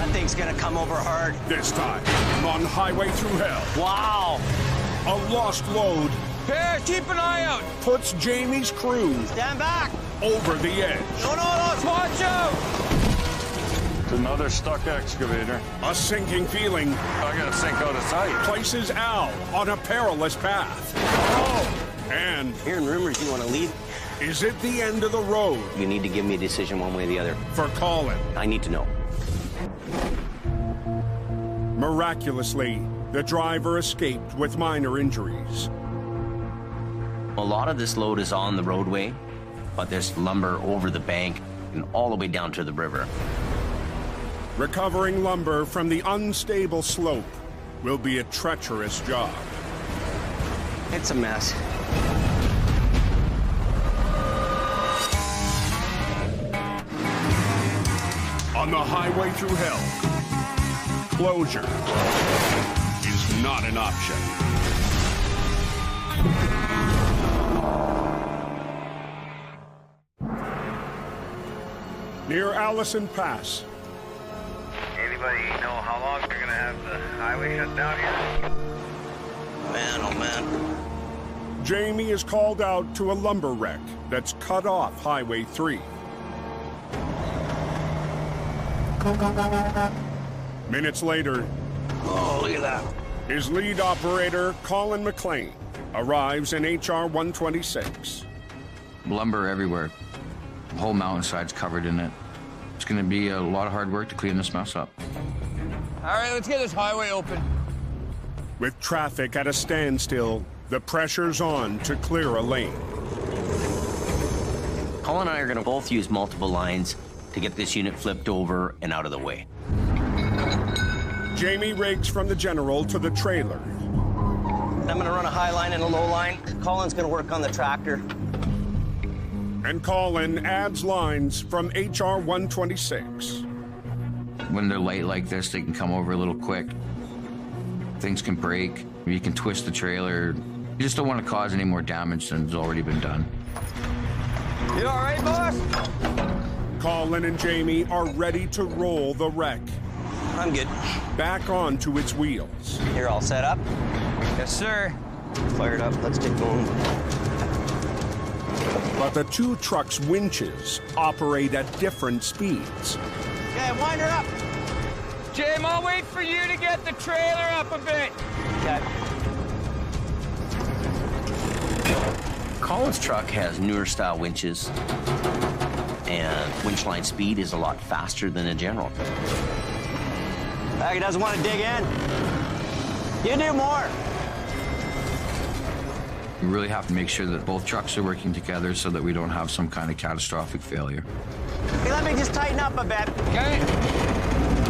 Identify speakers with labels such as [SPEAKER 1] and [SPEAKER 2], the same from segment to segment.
[SPEAKER 1] That thing's gonna come over hard.
[SPEAKER 2] This time, on highway through hell.
[SPEAKER 1] Wow.
[SPEAKER 2] A lost load
[SPEAKER 3] Hey, keep an eye out.
[SPEAKER 2] puts Jamie's crew
[SPEAKER 1] Stand back.
[SPEAKER 2] over the edge.
[SPEAKER 1] No.
[SPEAKER 3] Watch out.
[SPEAKER 4] It's another stuck excavator.
[SPEAKER 2] A sinking feeling
[SPEAKER 4] I gotta sink out of sight.
[SPEAKER 2] places Al on a perilous path.
[SPEAKER 1] Oh.
[SPEAKER 2] And
[SPEAKER 1] Hearing rumors you want to leave.
[SPEAKER 2] is it the end of the road
[SPEAKER 1] You need to give me a decision one way or the other.
[SPEAKER 2] for Colin?
[SPEAKER 1] I need to know.
[SPEAKER 2] Miraculously, the driver escaped with minor injuries.
[SPEAKER 1] A lot of this load is on the roadway, but there's lumber over the bank and all the way down to the river.
[SPEAKER 2] Recovering lumber from the unstable slope will be a treacherous job.
[SPEAKER 1] It's a mess.
[SPEAKER 2] On the highway through hell, closure is not an option. Near Allison Pass,
[SPEAKER 5] Anybody know how long they're gonna have the highway shut down here?
[SPEAKER 1] Man, oh man.
[SPEAKER 2] Jamie is called out to a lumber wreck that's cut off Highway 3. Minutes later,
[SPEAKER 1] Oh, look at that.
[SPEAKER 2] his lead operator, Colin McLean, arrives in HR 126.
[SPEAKER 6] Lumber everywhere. The whole mountainside's covered in it. It's going to be a lot of hard work to clean this mess up.
[SPEAKER 3] All right, let's get this highway open.
[SPEAKER 2] With traffic at a standstill, the pressure's on to clear a lane.
[SPEAKER 1] Colin and I are gonna both use multiple lines to get this unit flipped over and out of the way.
[SPEAKER 2] Jamie rigs from the General to the trailer.
[SPEAKER 1] I'm gonna run a high line and a low line. Colin's gonna work on the tractor.
[SPEAKER 2] And Colin adds lines from HR 126.
[SPEAKER 6] When they're light like this, they can come over a little quick. Things can break. You can twist the trailer. You just don't want to cause any more damage than has already been done.
[SPEAKER 3] You all right, boss?
[SPEAKER 2] Colin and Jamie are ready to roll the wreck
[SPEAKER 1] I'm good.
[SPEAKER 2] back onto its wheels.
[SPEAKER 1] You're all set up?
[SPEAKER 3] Yes, sir.
[SPEAKER 1] Fired up. Let's get going.
[SPEAKER 2] But the two trucks' winches operate at different speeds.
[SPEAKER 1] Okay, wind her up.
[SPEAKER 3] Jim, I'll wait for you to get the trailer up a bit.
[SPEAKER 1] Okay. Colin's truck has newer style winches, and winch line speed is a lot faster than a General. He doesn't want to dig in. You do more.
[SPEAKER 6] We really have to make sure that both trucks are working together so that we don't have some kind of catastrophic failure.
[SPEAKER 1] Hey, let me just tighten up a bit.
[SPEAKER 3] Okay.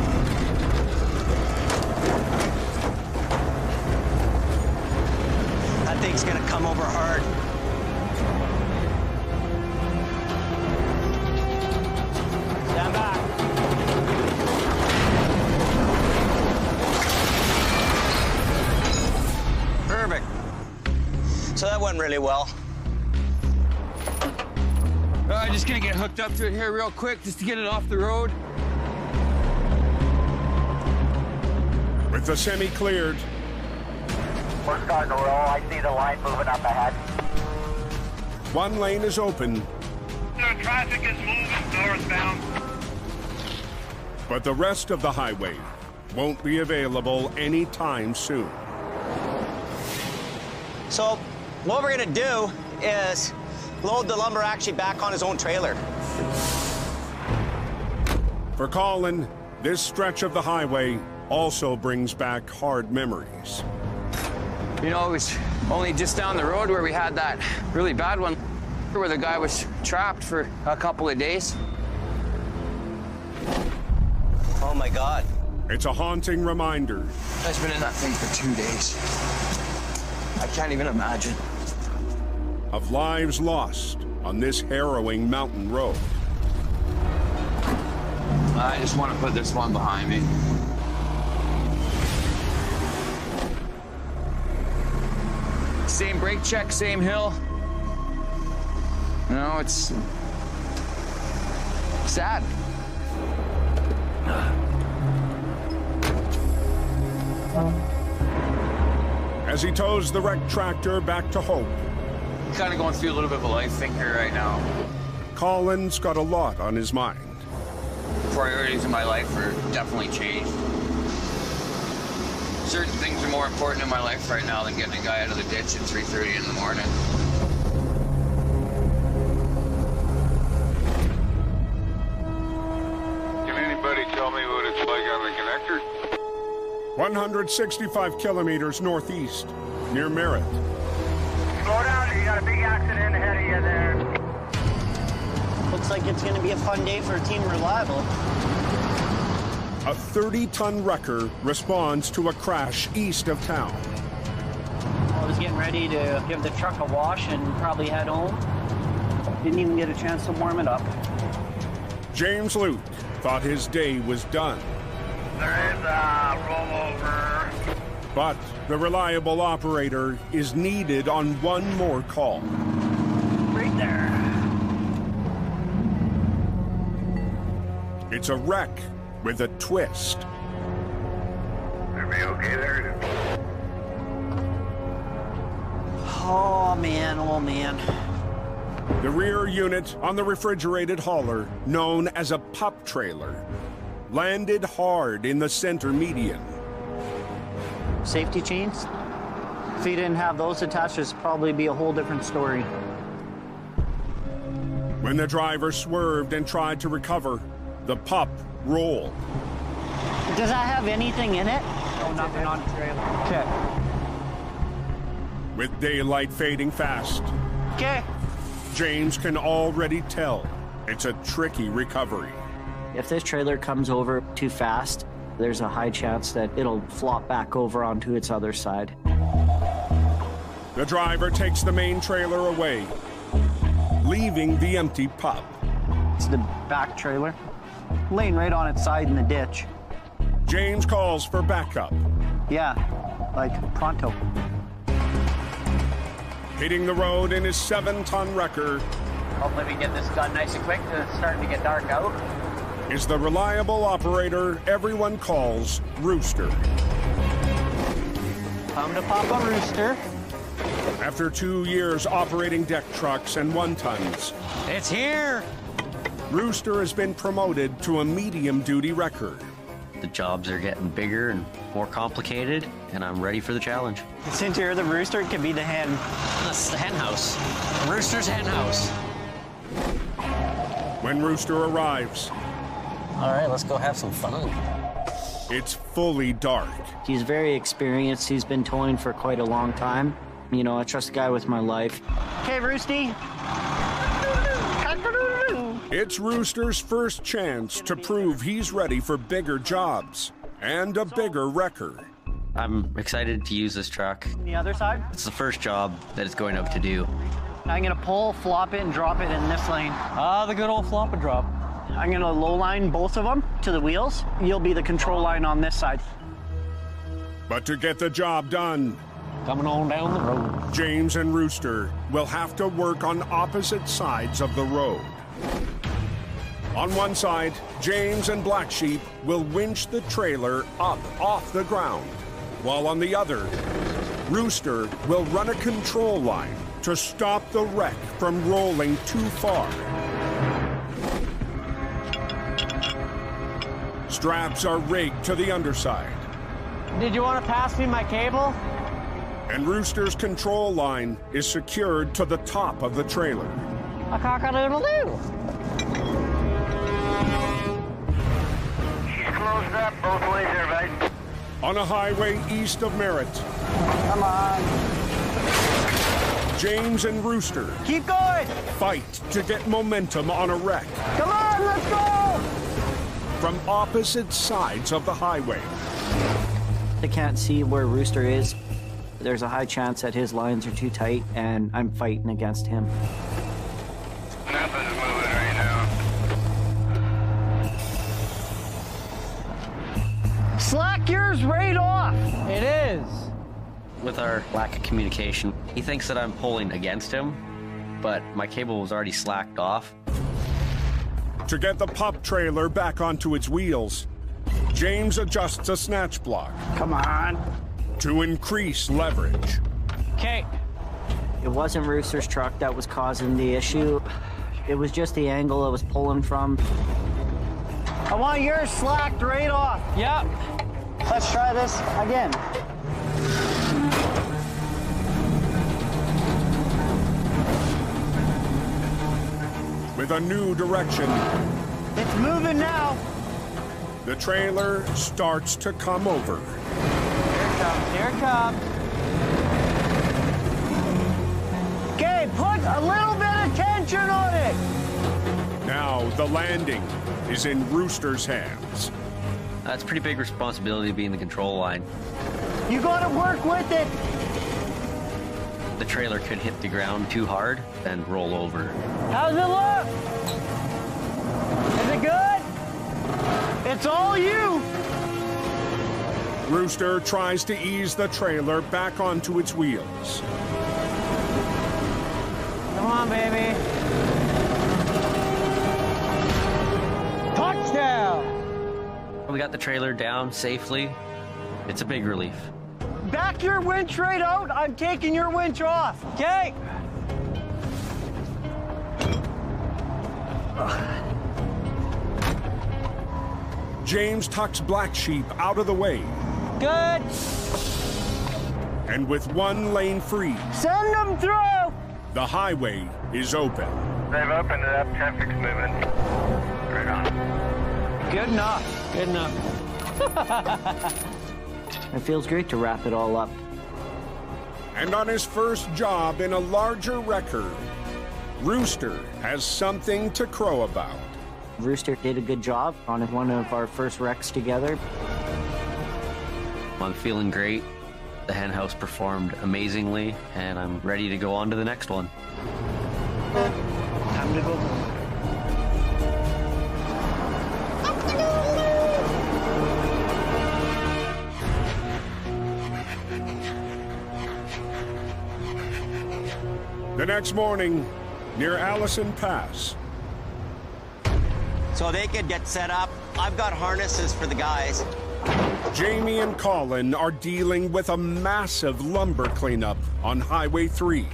[SPEAKER 1] That thing's gonna come over hard. Stand back. Perfect. So that went really well.
[SPEAKER 3] Just gonna get hooked up to it here real quick just to get it off the road.
[SPEAKER 2] With the semi cleared,
[SPEAKER 5] We're starting to roll. I see the line moving up ahead.
[SPEAKER 2] one lane is open,
[SPEAKER 5] The traffic is moving northbound.
[SPEAKER 2] but the rest of the highway won't be available anytime soon.
[SPEAKER 1] So what we're gonna do is load the lumber actually back on his own trailer.
[SPEAKER 2] For Colin, this stretch of the highway also brings back hard memories.
[SPEAKER 3] You know, it was only just down the road where we had that really bad one where the guy was trapped for a couple of days.
[SPEAKER 1] Oh my God.
[SPEAKER 2] It's a haunting reminder
[SPEAKER 3] I've been in that thing for 2 days. I can't even imagine.
[SPEAKER 2] of lives lost on this harrowing mountain road.
[SPEAKER 6] I just want to put this one behind me.
[SPEAKER 3] Same brake check, same hill. You know, it's sad.
[SPEAKER 2] as he tows the wrecked tractor back to Hope.
[SPEAKER 3] Kind of going through a little bit of a life thinker right now.
[SPEAKER 2] Colin's got a lot on his mind.
[SPEAKER 3] Priorities in my life are definitely changed. Certain things are more important in my life right now than getting a guy out of the ditch at 3:30 in the morning.
[SPEAKER 4] Can anybody tell me what it's like on the connector?
[SPEAKER 2] 165 kilometers northeast, near Merritt.
[SPEAKER 5] Slow down, you got a big accident ahead of you there.
[SPEAKER 7] Looks like it's going to be a fun day for Team Reliable.
[SPEAKER 2] A 30-ton wrecker responds to a crash east of town.
[SPEAKER 7] I was getting ready to give the truck a wash and probably head home. Didn't even get a chance to warm it up.
[SPEAKER 2] James Luke thought his day was done.
[SPEAKER 5] There is a rollover.
[SPEAKER 2] But the reliable operator is needed on one more call.
[SPEAKER 7] Right there.
[SPEAKER 2] It's a wreck with a twist.
[SPEAKER 5] Everybody okay there?
[SPEAKER 7] Oh man, oh man.
[SPEAKER 2] The rear unit on the refrigerated hauler, known as a pup trailer, landed hard in the center median.
[SPEAKER 7] Safety chains? If you didn't have those attached, it'd probably be a whole different story.
[SPEAKER 2] When the driver swerved and tried to recover, the pup rolled.
[SPEAKER 7] Does that have anything in it? No, nothing on the trailer. Okay.
[SPEAKER 2] With daylight fading fast,
[SPEAKER 7] Okay.
[SPEAKER 2] James can already tell it's a tricky recovery.
[SPEAKER 7] If this trailer comes over too fast, there's a high chance that it'll flop back over onto its other side.
[SPEAKER 2] The driver takes the main trailer away, leaving the empty pup.
[SPEAKER 7] It's the back trailer, laying right on its side in the ditch.
[SPEAKER 2] James calls for backup.
[SPEAKER 7] Yeah, like pronto.
[SPEAKER 2] Hitting the road in his 7-ton wrecker
[SPEAKER 7] Hopefully we get this done nice and quick. It's starting to get dark out.
[SPEAKER 2] is the reliable operator everyone calls Rooster.
[SPEAKER 7] Time to pop a rooster.
[SPEAKER 2] After 2 years operating deck trucks and 1-tons,
[SPEAKER 7] It's here.
[SPEAKER 2] Rooster has been promoted to a medium-duty wrecker.
[SPEAKER 1] The jobs are getting bigger and more complicated, and I'm ready for the challenge.
[SPEAKER 7] Since you're the rooster, it could be the hen.
[SPEAKER 1] That's the hen house. Rooster's hen house.
[SPEAKER 2] When Rooster arrives,
[SPEAKER 1] All right, let's go have some fun.
[SPEAKER 2] it's fully dark.
[SPEAKER 7] He's very experienced. He's been towing for quite a long time. You know, I trust the guy with my life. Okay, Roosty.
[SPEAKER 2] It's Rooster's first chance to prove he's ready for bigger jobs and a bigger wrecker.
[SPEAKER 1] I'm excited to use this truck.
[SPEAKER 7] The other side.
[SPEAKER 1] It's the first job that it's going up to do.
[SPEAKER 7] I'm gonna pull, flop it, and drop it in this lane.
[SPEAKER 8] The good old flop and drop.
[SPEAKER 7] I'm gonna low line both of them to the wheels. You'll be the control line on this side.
[SPEAKER 2] But to get the job done,
[SPEAKER 8] Coming on down the road.
[SPEAKER 2] James and Rooster will have to work on opposite sides of the road. On one side, James and Black Sheep will winch the trailer up off the ground, while on the other, Rooster will run a control line to stop the wreck from rolling too far. Straps are rigged to the underside,
[SPEAKER 8] Did you want to pass me my cable?
[SPEAKER 2] and Rooster's control line is secured to the top of the trailer.
[SPEAKER 8] A cock-a-doodle-doo.
[SPEAKER 5] She's closed up both ways there, right?
[SPEAKER 2] On a highway east of Merritt,
[SPEAKER 7] Come on.
[SPEAKER 2] James and Rooster
[SPEAKER 7] Keep going.
[SPEAKER 2] fight to get momentum on a wreck
[SPEAKER 7] Come on, let's go.
[SPEAKER 2] from opposite sides of the highway.
[SPEAKER 7] I can't see where Rooster is. There's a high chance that his lines are too tight, and I'm fighting against him.
[SPEAKER 5] Nothing's moving right now.
[SPEAKER 7] Slack yours right off.
[SPEAKER 8] It is.
[SPEAKER 1] With our lack of communication, he thinks that I'm pulling against him, but my cable was already slacked off.
[SPEAKER 2] To get the pup trailer back onto its wheels, James adjusts a snatch block.
[SPEAKER 7] Come on.
[SPEAKER 2] to increase leverage.
[SPEAKER 8] Okay.
[SPEAKER 7] It wasn't Rooster's truck that was causing the issue. It was just the angle it was pulling from.
[SPEAKER 8] I want yours slacked right off. Yep. Let's try this again.
[SPEAKER 2] With a new direction,
[SPEAKER 8] It's moving now.
[SPEAKER 2] the trailer starts to come over.
[SPEAKER 8] Here it comes. Here it comes. Okay, put a little bit of tension on it.
[SPEAKER 2] Now the landing is in Rooster's hands.
[SPEAKER 1] That's a pretty big responsibility to be in the control line.
[SPEAKER 8] You gotta work with it.
[SPEAKER 1] The trailer could hit the ground too hard and roll over.
[SPEAKER 8] How's it look? Is it good? It's all you.
[SPEAKER 2] Rooster tries to ease the trailer back onto its wheels.
[SPEAKER 8] Come on, baby. Touchdown.
[SPEAKER 1] We got the trailer down safely. It's a big relief.
[SPEAKER 8] Back your winch right out. I'm taking your winch off. Okay.
[SPEAKER 2] James tucks Black Sheep out of the way,
[SPEAKER 8] Good.
[SPEAKER 2] and with one lane free,
[SPEAKER 8] Send them through.
[SPEAKER 2] the highway is open.
[SPEAKER 5] They've opened it up. Traffic's moving. Right on.
[SPEAKER 8] Good enough. Good enough.
[SPEAKER 7] It feels great to wrap it all up.
[SPEAKER 2] And on his first job in a larger record, Rooster has something to crow about.
[SPEAKER 7] Rooster did a good job on one of our first wrecks together.
[SPEAKER 1] I'm feeling great. The hen house performed amazingly, and I'm ready to go on to the next one.
[SPEAKER 8] Time to go.
[SPEAKER 2] The next morning, near Allison Pass,
[SPEAKER 9] So they could get set up. I've got harnesses for the guys.
[SPEAKER 2] Jamie and Colin are dealing with a massive lumber cleanup on Highway 3.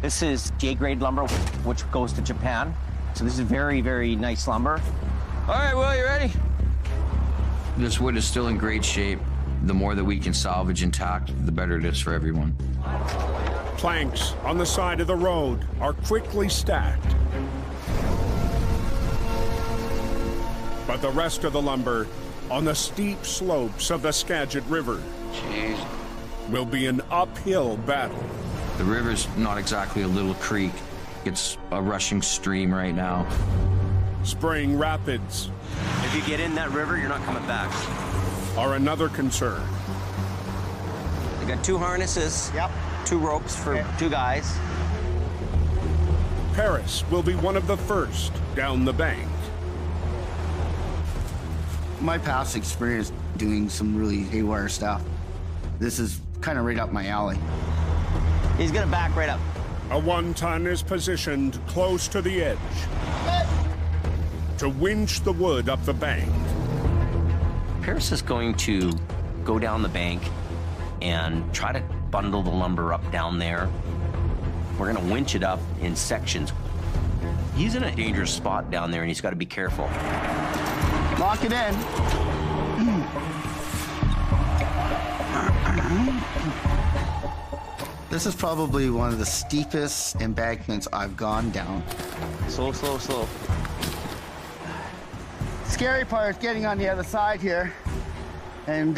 [SPEAKER 9] This is J-grade lumber, which goes to Japan. So this is very, very nice lumber.
[SPEAKER 3] All right, Will, you ready?
[SPEAKER 6] This wood is still in great shape. The more that we can salvage intact, the better it is for everyone.
[SPEAKER 2] Planks on the side of the road are quickly stacked. But the rest of the lumber on the steep slopes of the Skagit River
[SPEAKER 3] Jeez.
[SPEAKER 2] will be an uphill battle.
[SPEAKER 6] The river's not exactly a little creek. It's a rushing stream right now.
[SPEAKER 2] Spring rapids
[SPEAKER 9] If you get in that river, you're not coming back.
[SPEAKER 2] are another concern.
[SPEAKER 9] I got 2 harnesses. Yep. 2 ropes for 2 guys.
[SPEAKER 2] Paris will be one of the first down the bank.
[SPEAKER 10] My past experience doing some really haywire stuff, this is kind of right up my alley.
[SPEAKER 9] He's gonna back right up.
[SPEAKER 2] A 1-ton is positioned close to the edge to winch the wood up the bank.
[SPEAKER 1] Paris is going to go down the bank and try to bundle the lumber up down there. We're gonna winch it up in sections. He's in a dangerous spot down there and he's gotta be careful.
[SPEAKER 10] Lock it in. This is probably one of the steepest embankments I've gone down.
[SPEAKER 9] Slow, slow, slow.
[SPEAKER 10] Scary part is getting on the other side here and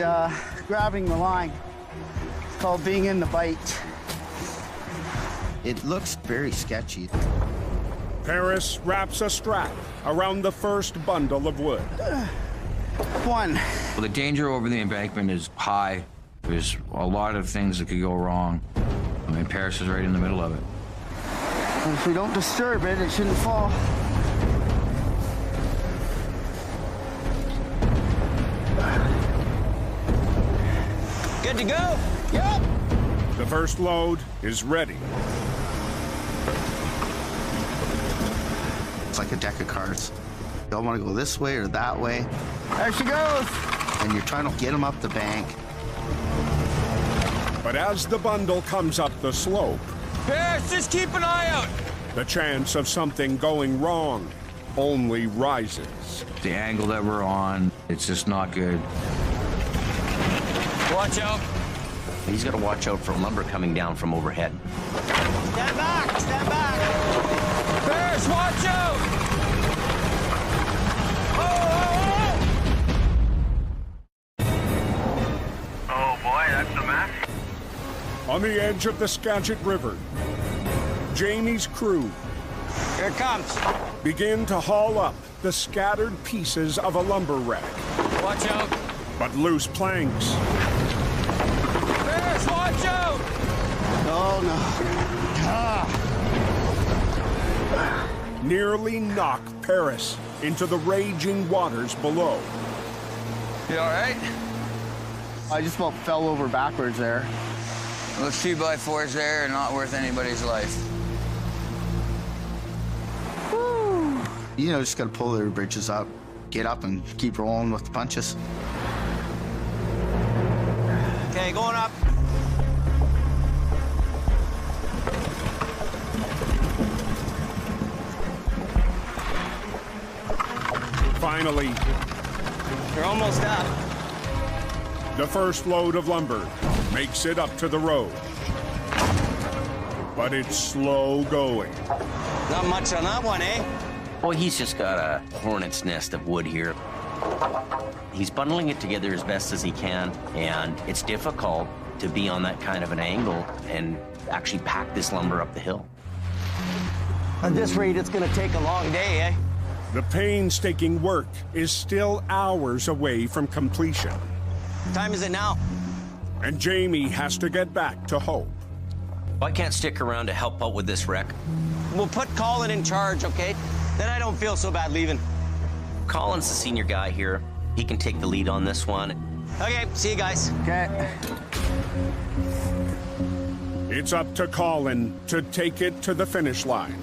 [SPEAKER 10] grabbing the line. It's called being in the bite. It looks very sketchy.
[SPEAKER 2] Paris wraps a strap around the first bundle of wood.
[SPEAKER 10] One.
[SPEAKER 6] Well, the danger over the embankment is high. There's a lot of things that could go wrong. I mean, Paris is right in the middle of it.
[SPEAKER 10] And if we don't disturb it, it shouldn't fall.
[SPEAKER 9] Good to go.
[SPEAKER 10] Yep.
[SPEAKER 2] The first load is ready.
[SPEAKER 10] It's like a deck of cards. You all want to go this way or that way. There she goes. And you're trying to get them up the bank.
[SPEAKER 2] But as the bundle comes up the slope,
[SPEAKER 3] Paris, just keep an eye out.
[SPEAKER 2] the chance of something going wrong only rises.
[SPEAKER 6] The angle that we're on, it's just not good.
[SPEAKER 3] Watch out.
[SPEAKER 1] He's got to watch out for lumber coming down from overhead.
[SPEAKER 8] Stand back! Stand back!
[SPEAKER 3] Paris, watch out!
[SPEAKER 5] Oh boy, that's a mess.
[SPEAKER 2] On the edge of the Skagit River, Jamie's crew
[SPEAKER 8] Here it comes.
[SPEAKER 2] begin to haul up the scattered pieces of a lumber wreck.
[SPEAKER 3] Watch out.
[SPEAKER 2] But loose planks,
[SPEAKER 3] Paris, watch out!
[SPEAKER 10] Oh no.
[SPEAKER 2] nearly knock Paris into the raging waters below.
[SPEAKER 3] You all right?
[SPEAKER 10] I just about fell over backwards there.
[SPEAKER 3] Those 2x4s there are not worth anybody's life.
[SPEAKER 10] You know, just gotta pull their bridges up, get up and keep rolling with the punches.
[SPEAKER 8] Okay, going up.
[SPEAKER 2] Finally,
[SPEAKER 8] You're almost up.
[SPEAKER 2] the first load of lumber makes it up to the road. But it's slow going.
[SPEAKER 8] Not much on that one, eh?
[SPEAKER 1] Well, he's just got a hornet's nest of wood here. He's bundling it together as best as he can, and it's difficult to be on that kind of an angle and actually pack this lumber up the hill.
[SPEAKER 8] At this rate, it's gonna take a long day, eh?
[SPEAKER 2] The painstaking work is still hours away from completion,
[SPEAKER 8] What time is it now?
[SPEAKER 2] and Jamie has to get back to Hope.
[SPEAKER 1] I can't stick around to help out with this wreck.
[SPEAKER 8] We'll put Colin in charge, okay? Then I don't feel so bad leaving.
[SPEAKER 1] Colin's the senior guy here. He can take the lead on this one.
[SPEAKER 8] Okay, see you guys.
[SPEAKER 10] Okay.
[SPEAKER 2] It's up to Colin to take it to the finish line.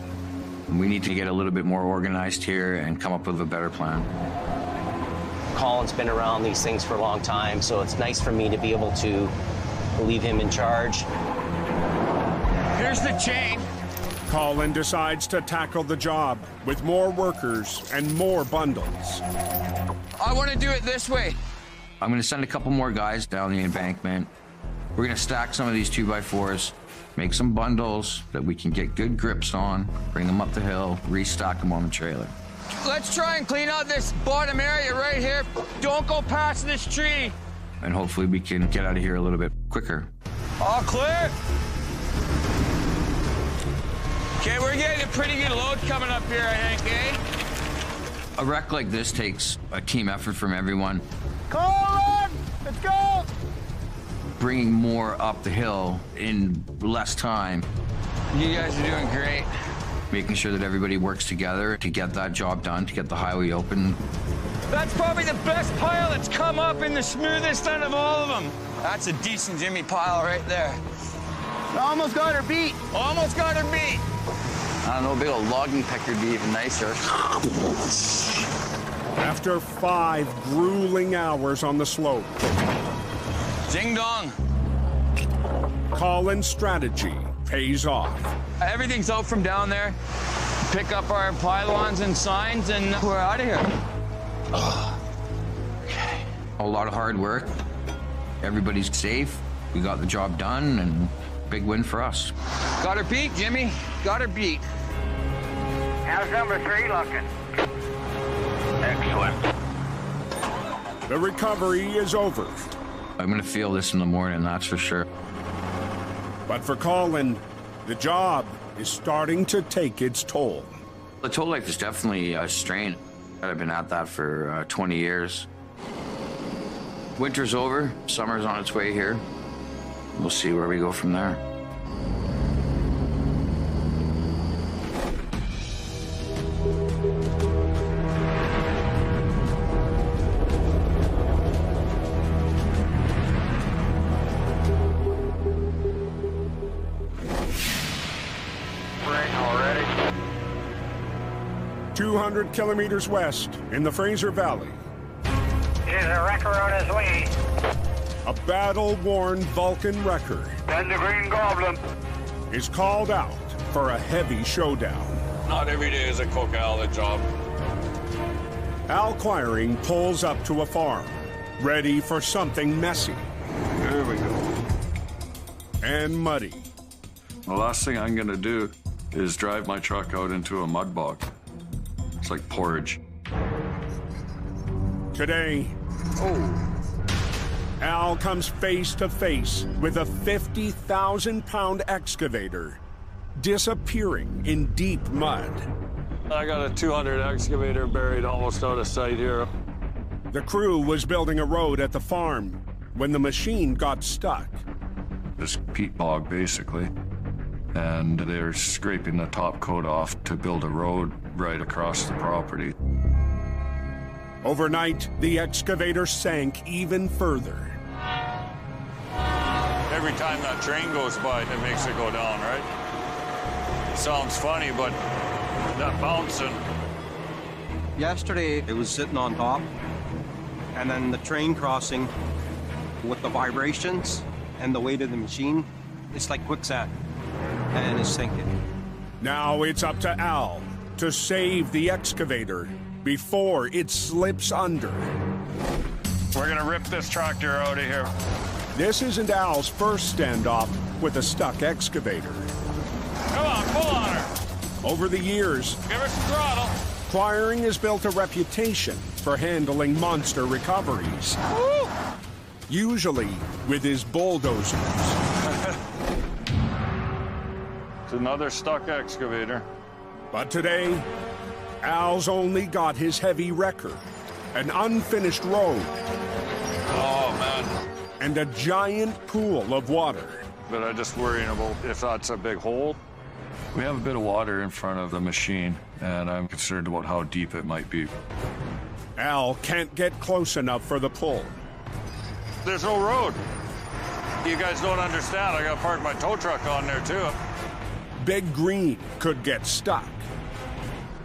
[SPEAKER 6] We need to get a little bit more organized here and come up with a better plan.
[SPEAKER 9] Colin's been around these things for a long time, so it's nice for me to be able to leave him in charge.
[SPEAKER 3] Here's the chain.
[SPEAKER 2] Colin decides to tackle the job with more workers and more bundles.
[SPEAKER 3] I want to do it this way.
[SPEAKER 6] I'm going to send a couple more guys down the embankment. We're going to stack some of these 2x4s, make some bundles that we can get good grips on, bring them up the hill, restock them on the trailer.
[SPEAKER 3] Let's try and clean out this bottom area right here. Don't go past this tree.
[SPEAKER 6] And hopefully we can get out of here a little bit quicker.
[SPEAKER 3] All clear. Okay, we're getting a pretty good load coming up here, I think, eh?
[SPEAKER 6] A wreck like this takes a team effort from everyone.
[SPEAKER 8] Colin! Let's go!
[SPEAKER 6] Bringing more up the hill in less time,
[SPEAKER 3] You guys are doing great.
[SPEAKER 6] making sure that everybody works together to get that job done, to get the highway open.
[SPEAKER 3] That's probably the best pile that's come up in the smoothest out of all of them. That's a decent Jimmy pile right there.
[SPEAKER 10] Almost got her beat.
[SPEAKER 3] Almost got her beat.
[SPEAKER 11] I don't know, a big old logging pecker would be even nicer.
[SPEAKER 2] After 5 grueling hours on the slope,
[SPEAKER 3] Ding dong.
[SPEAKER 2] Colin's strategy pays off.
[SPEAKER 3] Everything's out from down there. Pick up our pylons and signs, and we're out of here.
[SPEAKER 6] Okay. A lot of hard work. Everybody's safe. We got the job done, and big win for us.
[SPEAKER 3] Got her beat, Jimmy. Got her beat.
[SPEAKER 5] How's number 3 looking? Excellent.
[SPEAKER 2] The recovery is over.
[SPEAKER 6] I'm gonna feel this in the morning, that's for sure.
[SPEAKER 2] But for Colin, the job is starting to take its toll.
[SPEAKER 6] The toll life is definitely a strain. I've been at that for 20 years. Winter's over, summer's on its way here. We'll see where we go from there.
[SPEAKER 5] Right, already.
[SPEAKER 2] 200 kilometers west in the Fraser Valley,
[SPEAKER 5] It is a wrecker on his way.
[SPEAKER 2] a battle-worn Vulcan wrecker,
[SPEAKER 4] Send the Green Goblin.
[SPEAKER 2] is called out for a heavy showdown.
[SPEAKER 12] Not every day is a cook Al the job.
[SPEAKER 2] Al Quiring pulls up to a farm, ready for something messy.
[SPEAKER 12] There we go.
[SPEAKER 2] And muddy.
[SPEAKER 12] The last thing I'm gonna do is drive my truck out into a mud bog. It's like porridge.
[SPEAKER 2] Today, Al comes face to face with a 50,000-pound excavator disappearing in deep mud.
[SPEAKER 12] I got a 200 excavator buried almost out of sight here.
[SPEAKER 2] The crew was building a road at the farm when the machine got stuck.
[SPEAKER 12] This peat bog, basically. And they're scraping the top coat off to build a road right across the property.
[SPEAKER 2] Overnight, the excavator sank even further.
[SPEAKER 12] Every time that train goes by, it makes it go down, right? It sounds funny, but that bouncing.
[SPEAKER 13] Yesterday, it was sitting on top, and then the train crossing with the vibrations and the weight of the machine, it's like quicksand, and it's sinking.
[SPEAKER 2] Now it's up to Al to save the excavator before it slips under.
[SPEAKER 12] We're gonna rip this tractor out of here.
[SPEAKER 2] This isn't Al's first standoff with a stuck excavator.
[SPEAKER 12] Come on, pull on her.
[SPEAKER 2] Over the years,
[SPEAKER 12] Give her some throttle.
[SPEAKER 2] Quiring has built a reputation for handling monster recoveries.
[SPEAKER 12] Woo!
[SPEAKER 2] Usually with his bulldozers.
[SPEAKER 12] It's another stuck excavator.
[SPEAKER 2] But today, Al's only got his heavy wrecker, an unfinished road,
[SPEAKER 12] Oh, man.
[SPEAKER 2] and a giant pool of water.
[SPEAKER 12] But I'm just worrying about if that's a big hole. We have a bit of water in front of the machine, and I'm concerned about how deep it might be.
[SPEAKER 2] Al can't get close enough for the pull.
[SPEAKER 12] There's no road. You guys don't understand. I got to park my tow truck on there, too.
[SPEAKER 2] Big Green could get stuck,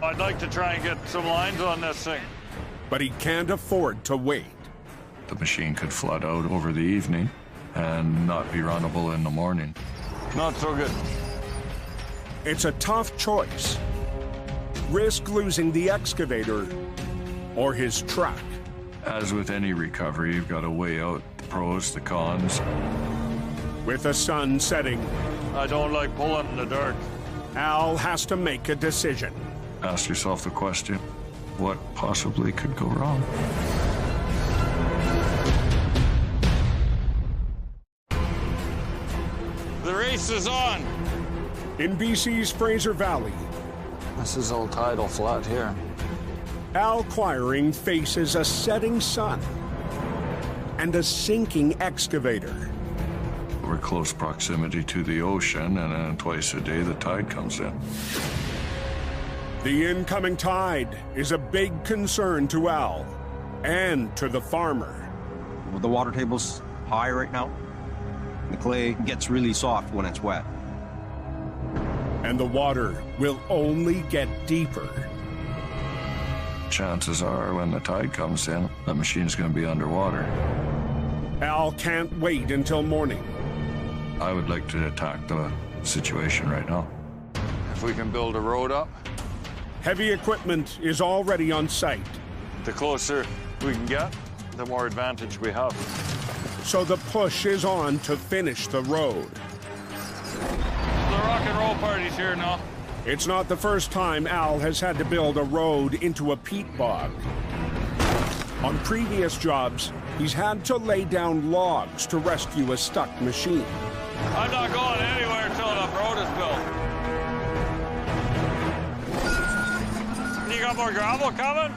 [SPEAKER 12] I'd like to try and get some lines on this thing.
[SPEAKER 2] but he can't afford to wait.
[SPEAKER 12] The machine could flood out over the evening and not be runnable in the morning. Not so good.
[SPEAKER 2] It's a tough choice. Risk losing the excavator or his truck.
[SPEAKER 12] As with any recovery, you've got to weigh out the pros, the cons.
[SPEAKER 2] With the sun setting,
[SPEAKER 12] I don't like pulling in the dark.
[SPEAKER 2] Al has to make a decision.
[SPEAKER 12] Ask yourself the question, what possibly could go wrong? The race is on.
[SPEAKER 2] In BC's Fraser Valley,
[SPEAKER 11] This is old tidal flat here.
[SPEAKER 2] Al Quiring faces a setting sun and a sinking excavator.
[SPEAKER 12] We're close proximity to the ocean, and then twice a day the tide comes in.
[SPEAKER 2] The incoming tide is a big concern to Al and to the farmer.
[SPEAKER 13] The water table's high right now. The clay gets really soft when it's wet.
[SPEAKER 2] And the water will only get deeper.
[SPEAKER 12] Chances are, when the tide comes in, the machine's going to be underwater.
[SPEAKER 2] Al can't wait until morning.
[SPEAKER 12] I would like to attack the situation right now. If we can build a road up.
[SPEAKER 2] Heavy equipment is already on site.
[SPEAKER 12] The closer we can get, the more advantage we have.
[SPEAKER 2] So the push is on to finish the road.
[SPEAKER 12] The rock and roll party's here now.
[SPEAKER 2] It's not the first time Al has had to build a road into a peat bog. On previous jobs, he's had to lay down logs to rescue a stuck machine.
[SPEAKER 12] I'm not going anywhere until the road is built. You got more gravel coming?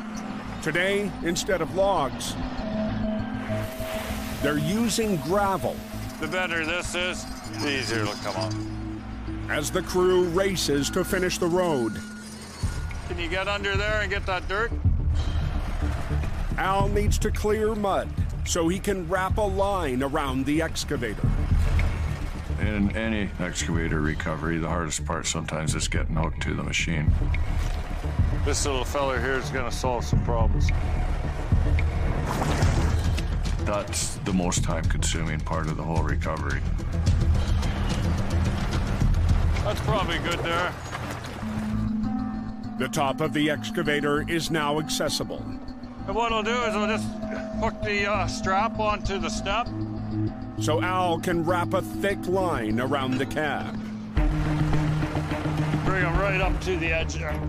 [SPEAKER 2] Today, instead of logs, they're using gravel.
[SPEAKER 12] The better this is, the easier it'll come on.
[SPEAKER 2] As the crew races to finish the road,
[SPEAKER 12] Can you get under there and get that dirt?
[SPEAKER 2] Al needs to clear mud so he can wrap a line around the excavator.
[SPEAKER 12] In any excavator recovery, the hardest part sometimes is getting out to the machine. This little fella here is going to solve some problems. That's the most time-consuming part of the whole recovery.
[SPEAKER 4] That's probably good there.
[SPEAKER 2] The top of the excavator is now accessible.
[SPEAKER 4] And what I'll do is I'll just hook the strap onto the step.
[SPEAKER 2] So Al can wrap a thick line around the cab.
[SPEAKER 4] Bring them right up to the edge there.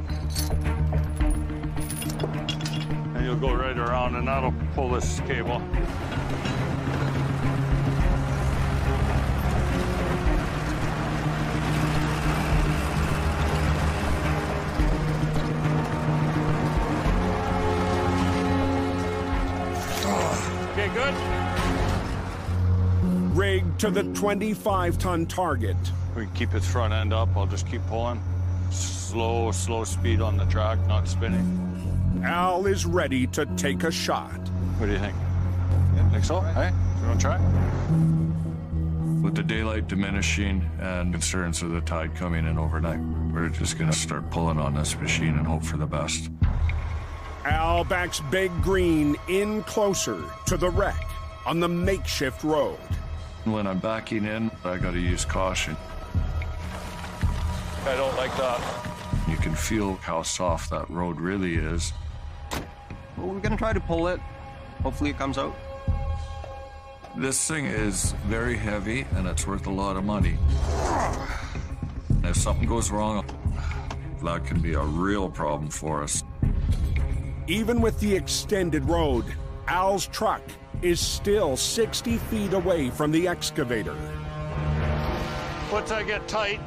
[SPEAKER 4] And you'll go right around and that'll pull this cable. Okay, good.
[SPEAKER 2] Rigged to the 25-ton target.
[SPEAKER 4] We can keep its front end up. I'll just keep pulling. Slow speed on the track, not spinning.
[SPEAKER 2] Al is ready to take a shot.
[SPEAKER 4] What do you think? Think so? Hey, you want to try?
[SPEAKER 12] With the daylight diminishing and concerns of the tide coming in overnight, we're just gonna start pulling on this machine and hope for the best.
[SPEAKER 2] Al backs Big Green in closer to the wreck on the makeshift road.
[SPEAKER 12] When I'm backing in, I gotta use caution.
[SPEAKER 4] I don't like that.
[SPEAKER 12] You can feel how soft that road really is.
[SPEAKER 13] Well, we're gonna try to pull it. Hopefully it comes out.
[SPEAKER 12] This thing is very heavy and it's worth a lot of money. If something goes wrong, that can be a real problem for us.
[SPEAKER 2] Even with the extended road, Al's truck is still 60 feet away from the excavator.
[SPEAKER 4] Once I get tight,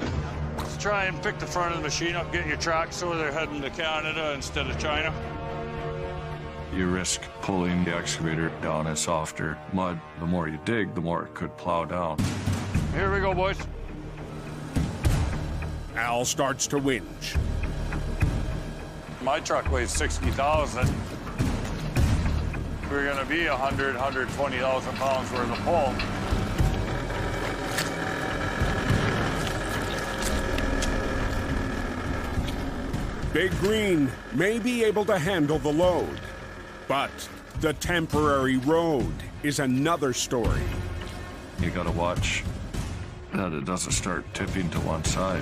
[SPEAKER 4] let's try and pick the front of the machine up, get your tracks so they're heading to Canada instead of China.
[SPEAKER 12] You risk pulling the excavator down in softer mud. The more you dig, the more it could plow down.
[SPEAKER 4] Here we go, boys.
[SPEAKER 2] Al starts to winch.
[SPEAKER 4] My truck weighs 60,000. We're gonna be 120,000 pounds worth of pull.
[SPEAKER 2] Big Green may be able to handle the load, but the temporary road is another story.
[SPEAKER 12] You gotta watch that it doesn't start tipping to one side.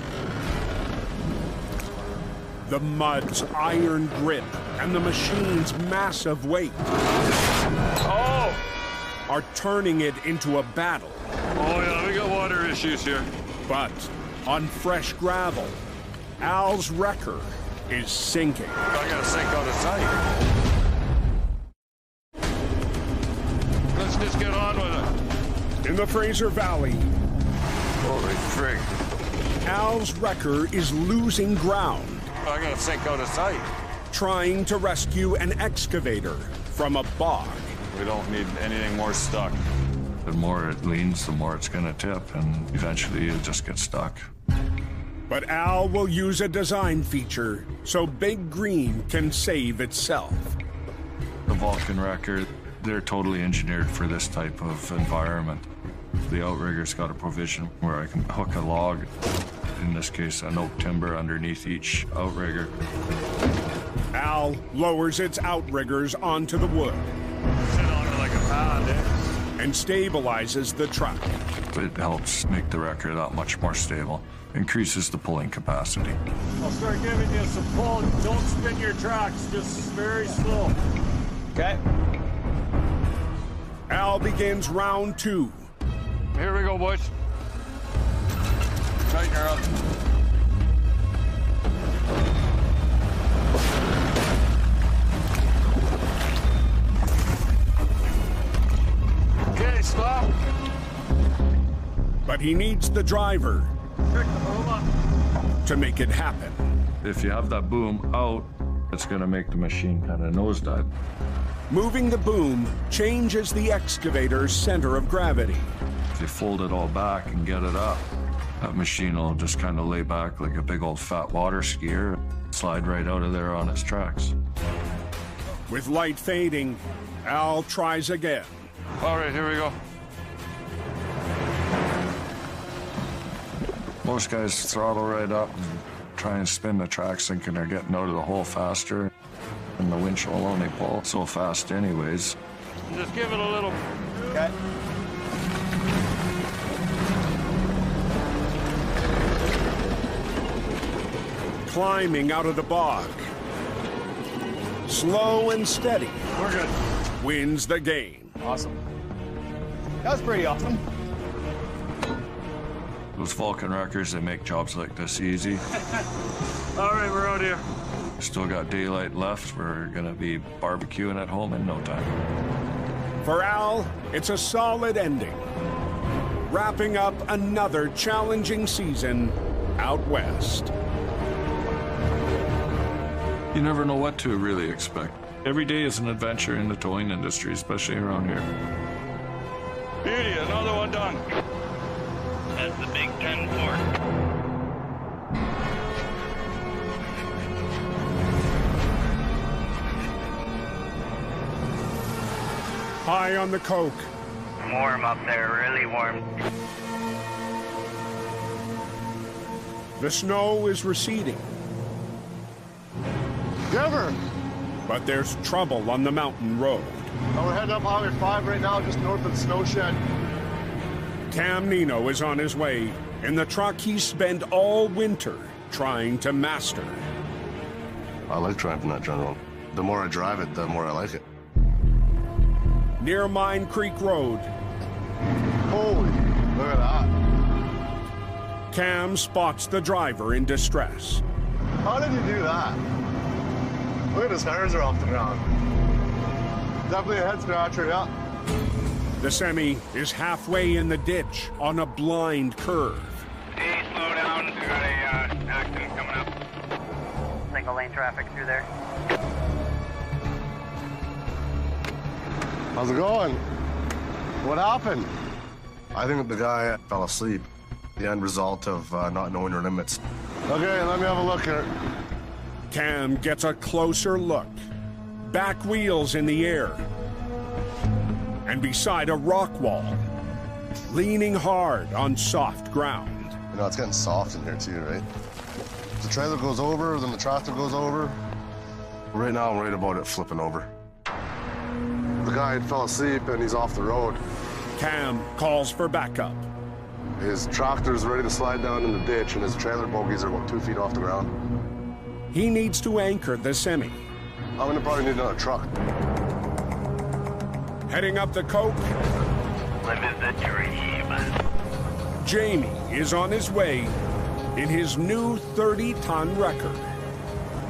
[SPEAKER 2] The mud's iron grip and the machine's massive weight are turning it into a battle.
[SPEAKER 4] Oh yeah, we got water issues here.
[SPEAKER 2] But on fresh gravel, Al's wrecker is sinking.
[SPEAKER 4] I gotta sink out of sight. Let's just get on with it.
[SPEAKER 2] In the Fraser Valley,
[SPEAKER 4] Holy frig.
[SPEAKER 2] Al's wrecker is losing ground.
[SPEAKER 4] I gotta sink out of sight.
[SPEAKER 2] Trying to rescue an excavator from a bog.
[SPEAKER 4] We don't need anything more stuck.
[SPEAKER 12] The more it leans, the more it's gonna tip, and eventually you'll just get stuck.
[SPEAKER 2] But Al will use a design feature so Big Green can save itself.
[SPEAKER 12] The Vulcan wrecker, they're totally engineered for this type of environment. The outrigger's got a provision where I can hook a log, in this case an oak timber, underneath each outrigger.
[SPEAKER 2] Al lowers its outriggers onto the wood.
[SPEAKER 4] Sit on it like a pad, eh?
[SPEAKER 2] And stabilizes the truck.
[SPEAKER 12] It helps make the wrecker that much more stable, increases the pulling capacity.
[SPEAKER 4] I'll start giving you some pull. Don't spin your tracks, just very slow.
[SPEAKER 3] Okay.
[SPEAKER 2] Al begins round 2.
[SPEAKER 4] Here we go, boys. Tighten her up. Okay, stop.
[SPEAKER 2] But he needs the driver to make it happen.
[SPEAKER 12] If you have that boom out, it's gonna make the machine kind of nosedive.
[SPEAKER 2] Moving the boom changes the excavator's center of gravity.
[SPEAKER 12] If you fold it all back and get it up, that machine will just kind of lay back like a big old fat water skier, slide right out of there on its tracks.
[SPEAKER 2] With light fading, Al tries again.
[SPEAKER 4] All right, here we go.
[SPEAKER 12] Most guys throttle right up and try and spin the tracks thinking they're getting out of the hole faster, and the winch will only pull so fast anyways.
[SPEAKER 4] Just give it a little.
[SPEAKER 10] Okay.
[SPEAKER 2] Climbing out of the bog. Slow and steady.
[SPEAKER 4] We're good.
[SPEAKER 2] Wins the game.
[SPEAKER 10] Awesome. That was pretty awesome.
[SPEAKER 12] Those Vulcan wreckers, they make jobs like this easy.
[SPEAKER 4] All right, we're out here.
[SPEAKER 12] Still got daylight left. We're gonna be barbecuing at home in no time.
[SPEAKER 2] For Al, it's a solid ending. Wrapping up another challenging season out west.
[SPEAKER 12] You never know what to really expect. Every day is an adventure in the towing industry, especially around here.
[SPEAKER 4] Beauty, another one done.
[SPEAKER 5] That's the big 10-4.
[SPEAKER 2] High on the coke.
[SPEAKER 5] Warm up there, really warm.
[SPEAKER 2] The snow is receding.
[SPEAKER 14] River.
[SPEAKER 2] But there's trouble on the mountain road.
[SPEAKER 14] Oh, we're heading up Highway 5 right now, just north of the snow shed.
[SPEAKER 2] Cam Nino is on his way in the truck he spent all winter trying to master.
[SPEAKER 14] I like driving that General. The more I drive it, the more I like it.
[SPEAKER 2] Near Mine Creek Road.
[SPEAKER 14] Holy, look at that.
[SPEAKER 2] Cam spots the driver in distress.
[SPEAKER 14] How did you do that? Look at his hairs are off the ground. Definitely a head scratcher, yeah.
[SPEAKER 2] The semi is halfway in the ditch on a blind curve.
[SPEAKER 5] Hey, slow down. We got a accident coming up. Single lane traffic through there.
[SPEAKER 14] How's it going? What happened? I think the guy fell asleep. The end result of not knowing your limits. Okay, let me have a look here.
[SPEAKER 2] Cam gets a closer look. Back wheels in the air. And beside a rock wall. Leaning hard on soft ground.
[SPEAKER 14] You know, it's getting soft in here too, right? The trailer goes over, then the tractor goes over. Right now, I'm worried about it flipping over. The guy fell asleep and he's off the road.
[SPEAKER 2] Cam calls for backup.
[SPEAKER 14] His tractor's ready to slide down in the ditch and his trailer bogies are about 2 feet off the ground.
[SPEAKER 2] He needs to anchor the semi.
[SPEAKER 14] I'm gonna probably need another truck.
[SPEAKER 2] Heading up the coke.
[SPEAKER 5] Live the dream.
[SPEAKER 2] Jamie is on his way in his new 30-ton wrecker.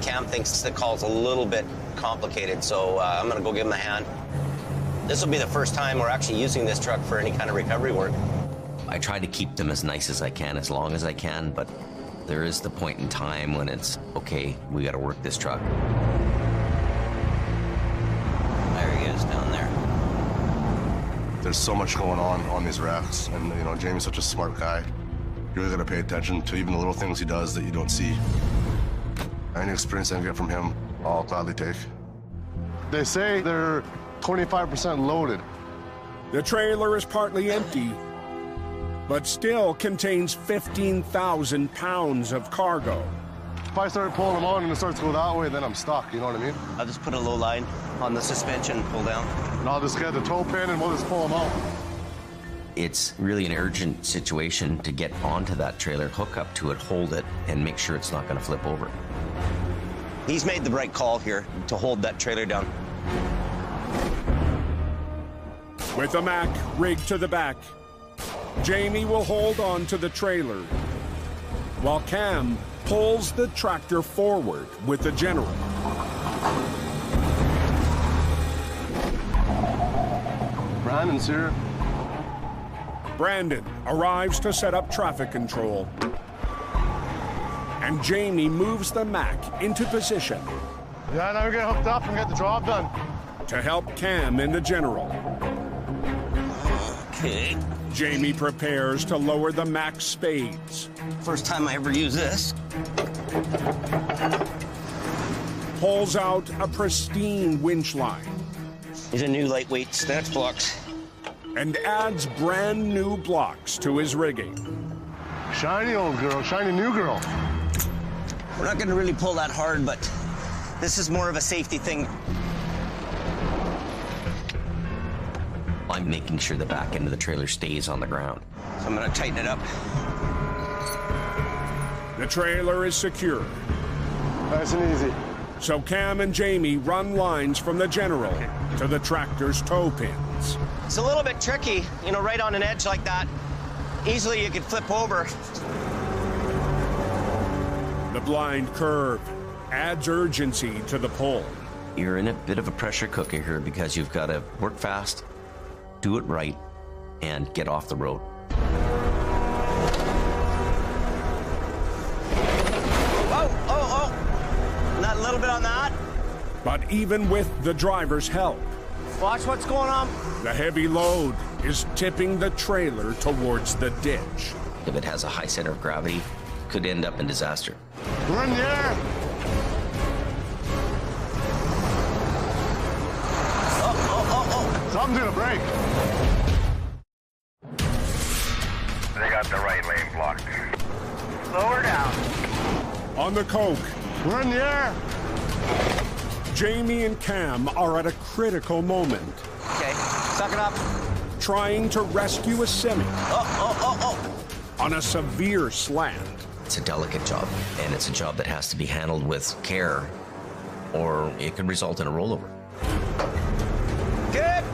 [SPEAKER 9] Cam thinks the call's a little bit complicated, so I'm gonna go give him a hand. This will be the first time we're actually using this truck for any kind of recovery work.
[SPEAKER 1] I try to keep them as nice as I can, as long as I can, but there is the point in time when it's, okay, we gotta work this truck.
[SPEAKER 9] There he is down there.
[SPEAKER 14] There's so much going on these wrecks, and you know, Jamie's such a smart guy. You really gotta pay attention to even the little things he does that you don't see. Any experience I can get from him, I'll gladly take. They say they're 25% loaded.
[SPEAKER 2] The trailer is partly empty, but still contains 15,000 pounds of cargo.
[SPEAKER 14] If I start pulling them out and it starts to go that way, then I'm stuck, you know what I mean?
[SPEAKER 9] I'll just put a low line on the suspension, pull down.
[SPEAKER 14] And I'll just get the tow pin and we'll just pull them out.
[SPEAKER 1] It's really an urgent situation to get onto that trailer, hook up to it, hold it, and make sure it's not gonna flip over.
[SPEAKER 9] He's made the right call here to hold that trailer down.
[SPEAKER 2] With the Mack rigged to the back, Jamie will hold on to the trailer, while Cam pulls the tractor forward with the General.
[SPEAKER 14] Brandon's here.
[SPEAKER 2] Brandon arrives to set up traffic control, and Jamie moves the Mack into position.
[SPEAKER 14] Yeah, now we get hooked up and get the job done.
[SPEAKER 2] To help Cam and the General.
[SPEAKER 9] Okay.
[SPEAKER 2] Jamie prepares to lower the Mack spades.
[SPEAKER 9] First time I ever use this.
[SPEAKER 2] Pulls out a pristine winch line.
[SPEAKER 9] These are new lightweight snatch blocks.
[SPEAKER 2] And adds brand new blocks to his rigging.
[SPEAKER 14] Shiny old girl, shiny new girl.
[SPEAKER 9] We're not gonna really pull that hard, but this is more of a safety thing.
[SPEAKER 1] making sure the back end of the trailer stays on the ground.
[SPEAKER 9] So I'm gonna tighten it up.
[SPEAKER 2] The trailer is secure.
[SPEAKER 14] Nice and easy.
[SPEAKER 2] So Cam and Jamie run lines from the General to the tractor's toe pins.
[SPEAKER 9] It's a little bit tricky, you know, right on an edge like that. Easily you could flip over.
[SPEAKER 2] The blind curve adds urgency to the pull.
[SPEAKER 1] You're in a bit of a pressure cooker here because you've got to work fast, do it right, and get off the road.
[SPEAKER 9] Not a little bit on that.
[SPEAKER 2] But even with the driver's help,
[SPEAKER 9] Watch what's going on.
[SPEAKER 2] the heavy load is tipping the trailer towards the ditch.
[SPEAKER 1] If it has a high center of gravity, it could end up in disaster.
[SPEAKER 14] We're in the air. Something's gonna break.
[SPEAKER 5] They got the right lane blocked. Slow her down.
[SPEAKER 2] On the coke,
[SPEAKER 14] We're in the air.
[SPEAKER 2] Jamie and Cam are at a critical moment,
[SPEAKER 9] Okay, suck it up.
[SPEAKER 2] trying to rescue a semi on a severe slant.
[SPEAKER 1] It's a delicate job, and it's a job that has to be handled with care, or it could result in a rollover.
[SPEAKER 9] Good.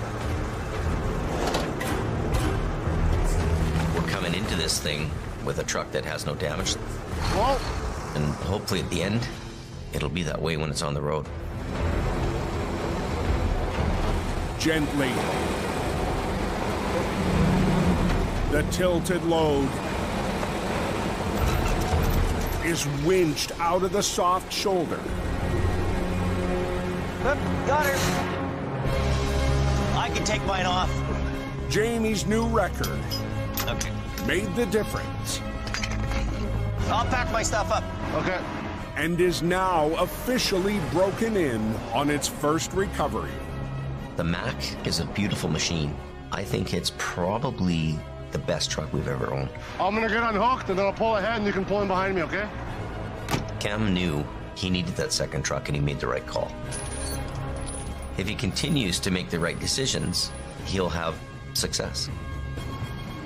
[SPEAKER 1] We're coming into this thing with a truck that has no damage,
[SPEAKER 14] Whoa.
[SPEAKER 1] and hopefully at the end, it'll be that way when it's on the road.
[SPEAKER 2] Gently, the tilted load is winched out of the soft shoulder.
[SPEAKER 9] Got her. I can take mine off.
[SPEAKER 2] Jamie's new record
[SPEAKER 9] Okay.
[SPEAKER 2] made the difference
[SPEAKER 9] I'll pack my stuff up.
[SPEAKER 14] Okay.
[SPEAKER 2] and is now officially broken in on its first recovery.
[SPEAKER 1] The Mac is a beautiful machine. I think it's probably the best truck we've ever owned.
[SPEAKER 14] I'm gonna get unhooked and then I'll pull ahead and you can pull in behind me, okay?
[SPEAKER 1] Cam knew he needed that second truck, and he made the right call. If he continues to make the right decisions, he'll have success.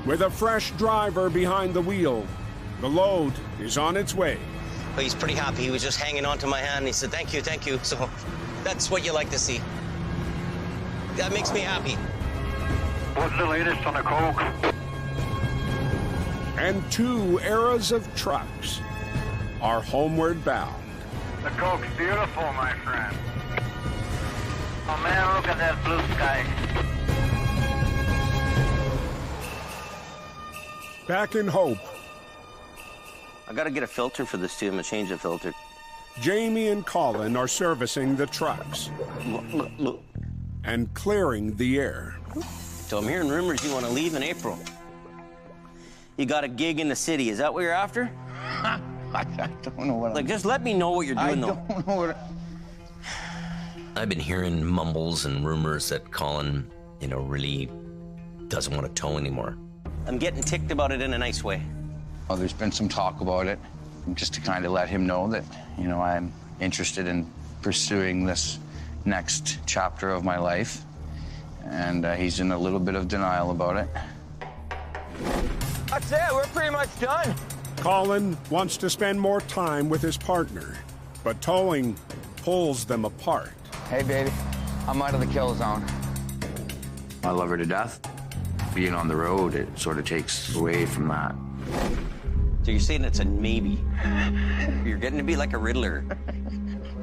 [SPEAKER 2] With a fresh driver behind the wheel, the load is on its way.
[SPEAKER 9] But he's pretty happy. He was just hanging on to my hand. And he said, thank you, thank you. So that's what you like to see. That makes me happy.
[SPEAKER 5] What's the latest on the coke?
[SPEAKER 2] And two eras of trucks are homeward bound.
[SPEAKER 5] The coke's beautiful, my friend. Oh man, look at that blue sky.
[SPEAKER 2] Back in Hope,
[SPEAKER 9] I gotta get a filter for this too. I'm gonna change the filter.
[SPEAKER 2] Jamie and Colin are servicing the trucks
[SPEAKER 9] Look.
[SPEAKER 2] and clearing the air.
[SPEAKER 9] So I'm hearing rumors you want to leave in April. You got a gig in the city. Is that what you're after?
[SPEAKER 6] I don't know what
[SPEAKER 9] Like, just let me know what you're doing, though.
[SPEAKER 6] I don't know what.
[SPEAKER 1] I've been hearing mumbles and rumors that Colin, really doesn't want to tow anymore.
[SPEAKER 9] I'm getting ticked about it in a nice way.
[SPEAKER 6] Well, there's been some talk about it, just to kind of let him know that, I'm interested in pursuing this next chapter of my life. And he's in a little bit of denial about it.
[SPEAKER 3] That's it. We're pretty much done.
[SPEAKER 2] Colin wants to spend more time with his partner, but towing pulls them apart.
[SPEAKER 11] Hey, baby, I'm out of the kill zone.
[SPEAKER 6] I love her to death. Being on the road, it sort of takes away from that.
[SPEAKER 9] So you're saying it's a maybe. You're getting to be like a Riddler.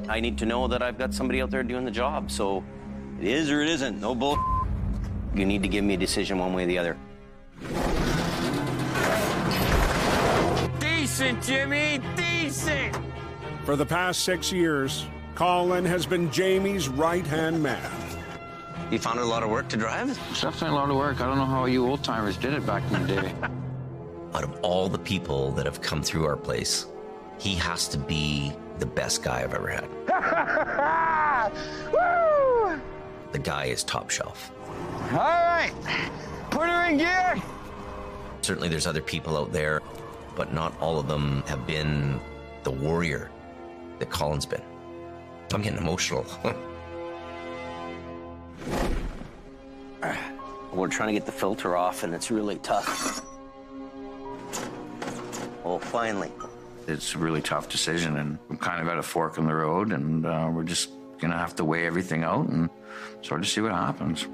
[SPEAKER 9] I need to know that I've got somebody out there doing the job, so it is or it isn't. No bull. You need to give me a decision one way or the other.
[SPEAKER 3] Decent, Jimmy, decent.
[SPEAKER 2] For the past 6 years, Colin has been Jamie's right-hand man.
[SPEAKER 9] You found it a lot of work to drive?
[SPEAKER 6] It's definitely a lot of work. I don't know how you old-timers did it back in the day.
[SPEAKER 1] Out of all the people that have come through our place, he has to be the best guy I've ever had.
[SPEAKER 3] Woo!
[SPEAKER 1] The guy is top shelf.
[SPEAKER 3] All right, put her in gear.
[SPEAKER 1] Certainly there's other people out there, but not all of them have been the warrior that Colin's been. I'm getting emotional. We're trying to get the filter off, and it's really tough. Oh, finally.
[SPEAKER 6] It's a really tough decision, and I'm kind of at a fork in the road, and we're just gonna have to weigh everything out and sort of see what happens.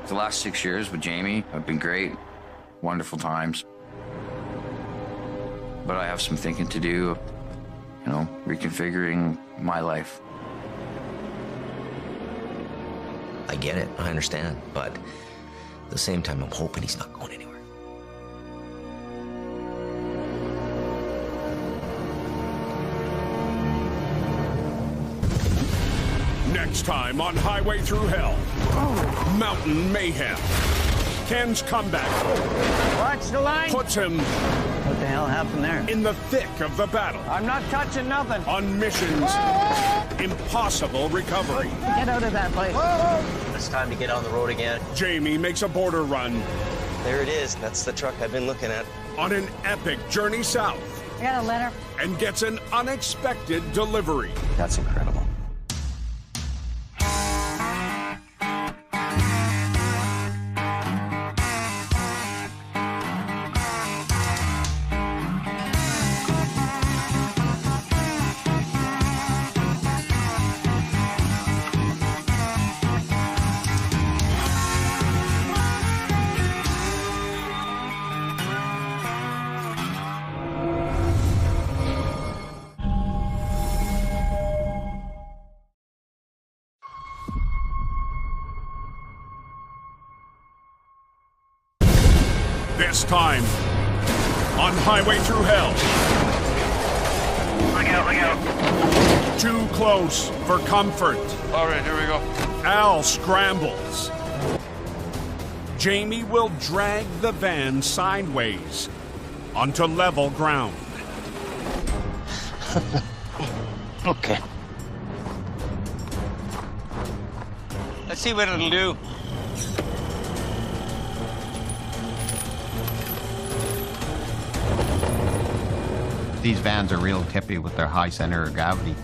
[SPEAKER 6] The last 6 years with Jamie have been great, wonderful times. But I have some thinking to do, you know, reconfiguring my life.
[SPEAKER 1] I get it, I understand, but at the same time, I'm hoping he's not going anywhere.
[SPEAKER 2] Next time on Highway Through Hell, Mountain Mayhem. Ken's comeback.
[SPEAKER 8] Watch the line.
[SPEAKER 2] Puts him.
[SPEAKER 8] What the hell happened there?
[SPEAKER 2] In the thick of the battle.
[SPEAKER 8] I'm not touching nothing.
[SPEAKER 2] On missions. Impossible recovery.
[SPEAKER 8] Get out of that place.
[SPEAKER 9] It's time to get on the road again.
[SPEAKER 2] Jamie makes a border run.
[SPEAKER 9] There it is. That's the truck I've been looking at.
[SPEAKER 2] On an epic journey south.
[SPEAKER 8] I got a letter.
[SPEAKER 2] And gets an unexpected delivery.
[SPEAKER 9] That's incredible.
[SPEAKER 2] This time, on Highway Through Hell.
[SPEAKER 5] Look out, look out.
[SPEAKER 2] Too close for comfort.
[SPEAKER 4] All right, here we go.
[SPEAKER 2] Al scrambles. Jamie will drag the van sideways onto level ground.
[SPEAKER 11] Okay. Let's see what it'll do.
[SPEAKER 15] These vans are real tippy with their high center of gravity.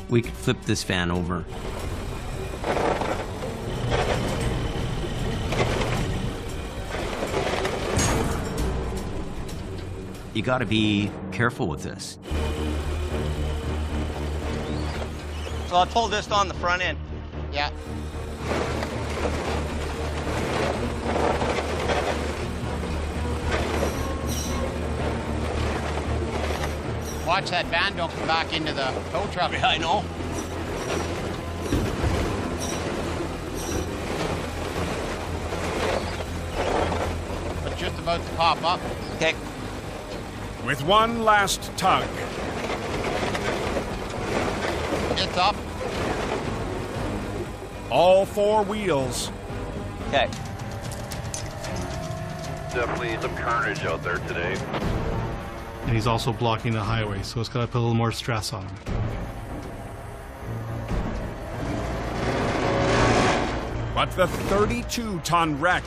[SPEAKER 1] We could flip this van over. You gotta be careful with this.
[SPEAKER 11] So I'll pull this on the front end.
[SPEAKER 15] Yeah. Watch that van don't come back into the tow truck.
[SPEAKER 11] Yeah, I know.
[SPEAKER 15] But just about to pop up.
[SPEAKER 11] Okay.
[SPEAKER 2] With one last tug.
[SPEAKER 15] It's up.
[SPEAKER 2] All four wheels.
[SPEAKER 11] Okay.
[SPEAKER 16] Definitely some carnage out there today.
[SPEAKER 17] And he's also blocking the highway, so it's got to put a little more stress on him.
[SPEAKER 2] But the 32-ton wreck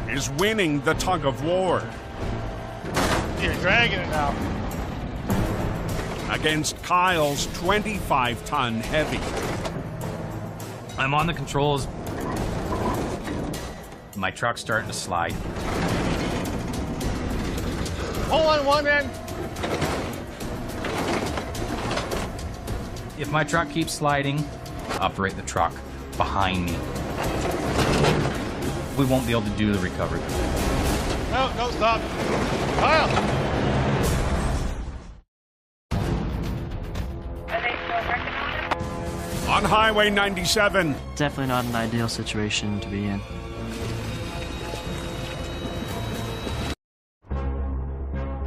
[SPEAKER 2] is winning the tug of war.
[SPEAKER 8] You're dragging it now.
[SPEAKER 2] Against Kyle's 25-ton heavy.
[SPEAKER 18] I'm on the controls. My truck's starting to slide.
[SPEAKER 8] Pull on one end.
[SPEAKER 18] If my truck keeps sliding, operate the truck behind me. We won't be able to do the recovery.
[SPEAKER 8] No, don't stop. Kyle!
[SPEAKER 2] On Highway 97.
[SPEAKER 19] Definitely not an ideal situation to be in.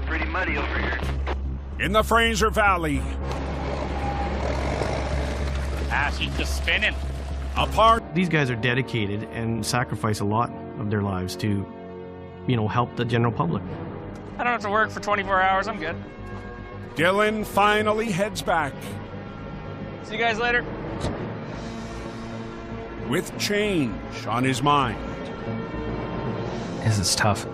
[SPEAKER 5] Pretty muddy over here.
[SPEAKER 2] In the Fraser Valley.
[SPEAKER 8] She's just spinning.
[SPEAKER 2] Apart.
[SPEAKER 17] These guys are dedicated and sacrifice a lot of their lives to, you know, help the general public.
[SPEAKER 8] I don't have to work for 24 hours. I'm good.
[SPEAKER 2] Dylan finally heads back.
[SPEAKER 8] See you guys later.
[SPEAKER 2] With change on his mind.
[SPEAKER 17] is it's tough.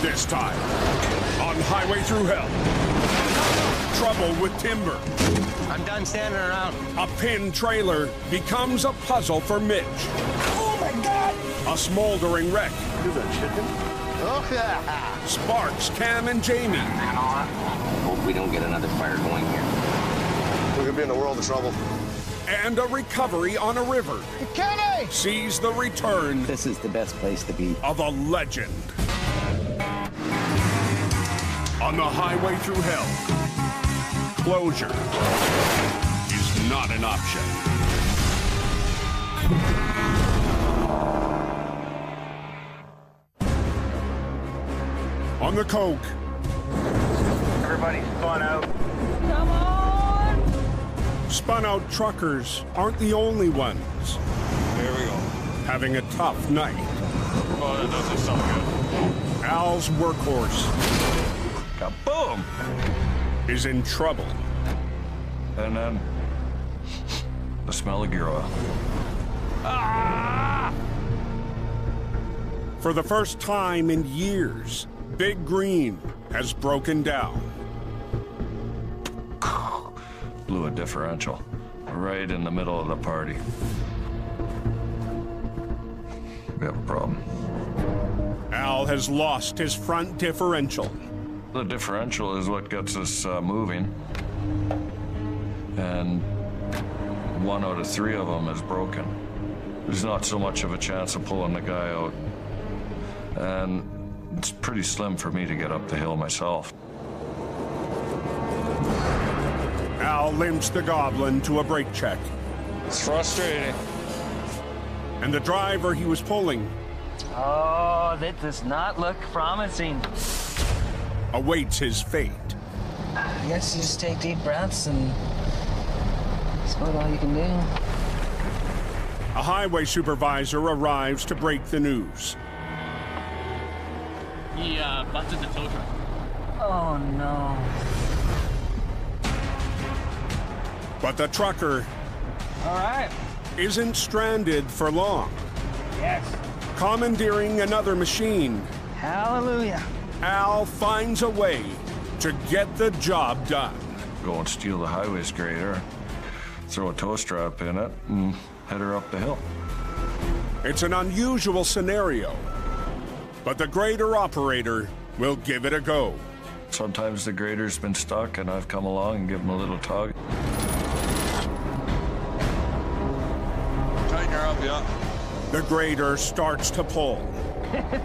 [SPEAKER 2] This time, on highway through hell, trouble with timber.
[SPEAKER 11] I'm done standing around.
[SPEAKER 2] A pinned trailer becomes a puzzle for Mitch.
[SPEAKER 11] Oh my God!
[SPEAKER 2] A smoldering wreck
[SPEAKER 14] Is that chicken?
[SPEAKER 10] Oh, yeah.
[SPEAKER 2] sparks Cam and Jamie.
[SPEAKER 9] Hope we don't get another fire going here.
[SPEAKER 14] We're gonna be in a world of trouble.
[SPEAKER 2] And a recovery on a river
[SPEAKER 10] Kenny!
[SPEAKER 2] sees the return.
[SPEAKER 20] This is the best place to be.
[SPEAKER 2] Of a legend. On the highway through hell, closure is not an option. On the coke.
[SPEAKER 5] Everybody spun out.
[SPEAKER 8] Come on!
[SPEAKER 2] Spun out truckers aren't the only ones.
[SPEAKER 4] There we go.
[SPEAKER 2] Having a tough night.
[SPEAKER 4] Oh, that doesn't sound good.
[SPEAKER 2] Al's workhorse.
[SPEAKER 12] Kaboom!
[SPEAKER 2] Is in trouble.
[SPEAKER 12] And then the smell of gear oil.
[SPEAKER 2] Ah! For the first time in years, Big Green has broken down.
[SPEAKER 12] Blew a differential right in the middle of the party. We have a problem.
[SPEAKER 2] Al has lost his front differential.
[SPEAKER 12] The differential is what gets us moving. And 1 out of 3 of them is broken. There's not so much of a chance of pulling the guy out. And it's pretty slim for me to get up the hill myself.
[SPEAKER 2] Al limps the Goblin to a brake check.
[SPEAKER 4] It's frustrating.
[SPEAKER 2] And the driver he was pulling
[SPEAKER 8] Oh, that does not look promising.
[SPEAKER 2] awaits his fate.
[SPEAKER 8] I guess you just take deep breaths and that's about all you can do.
[SPEAKER 2] A highway supervisor arrives to break the news.
[SPEAKER 21] He busted the tow truck.
[SPEAKER 8] Oh no.
[SPEAKER 2] But the trucker
[SPEAKER 8] All right.
[SPEAKER 2] isn't stranded for long.
[SPEAKER 8] Yes.
[SPEAKER 2] Commandeering another machine,
[SPEAKER 8] Hallelujah.
[SPEAKER 2] Al finds a way to get the job done.
[SPEAKER 12] Go and steal the highways grader, throw a tow strap in it, and head her up the hill.
[SPEAKER 2] It's an unusual scenario, but the grader operator will give it a go.
[SPEAKER 12] Sometimes the grader's been stuck and I've come along and given him a little tug.
[SPEAKER 4] Tighten her up, yeah.
[SPEAKER 2] The grader starts to pull.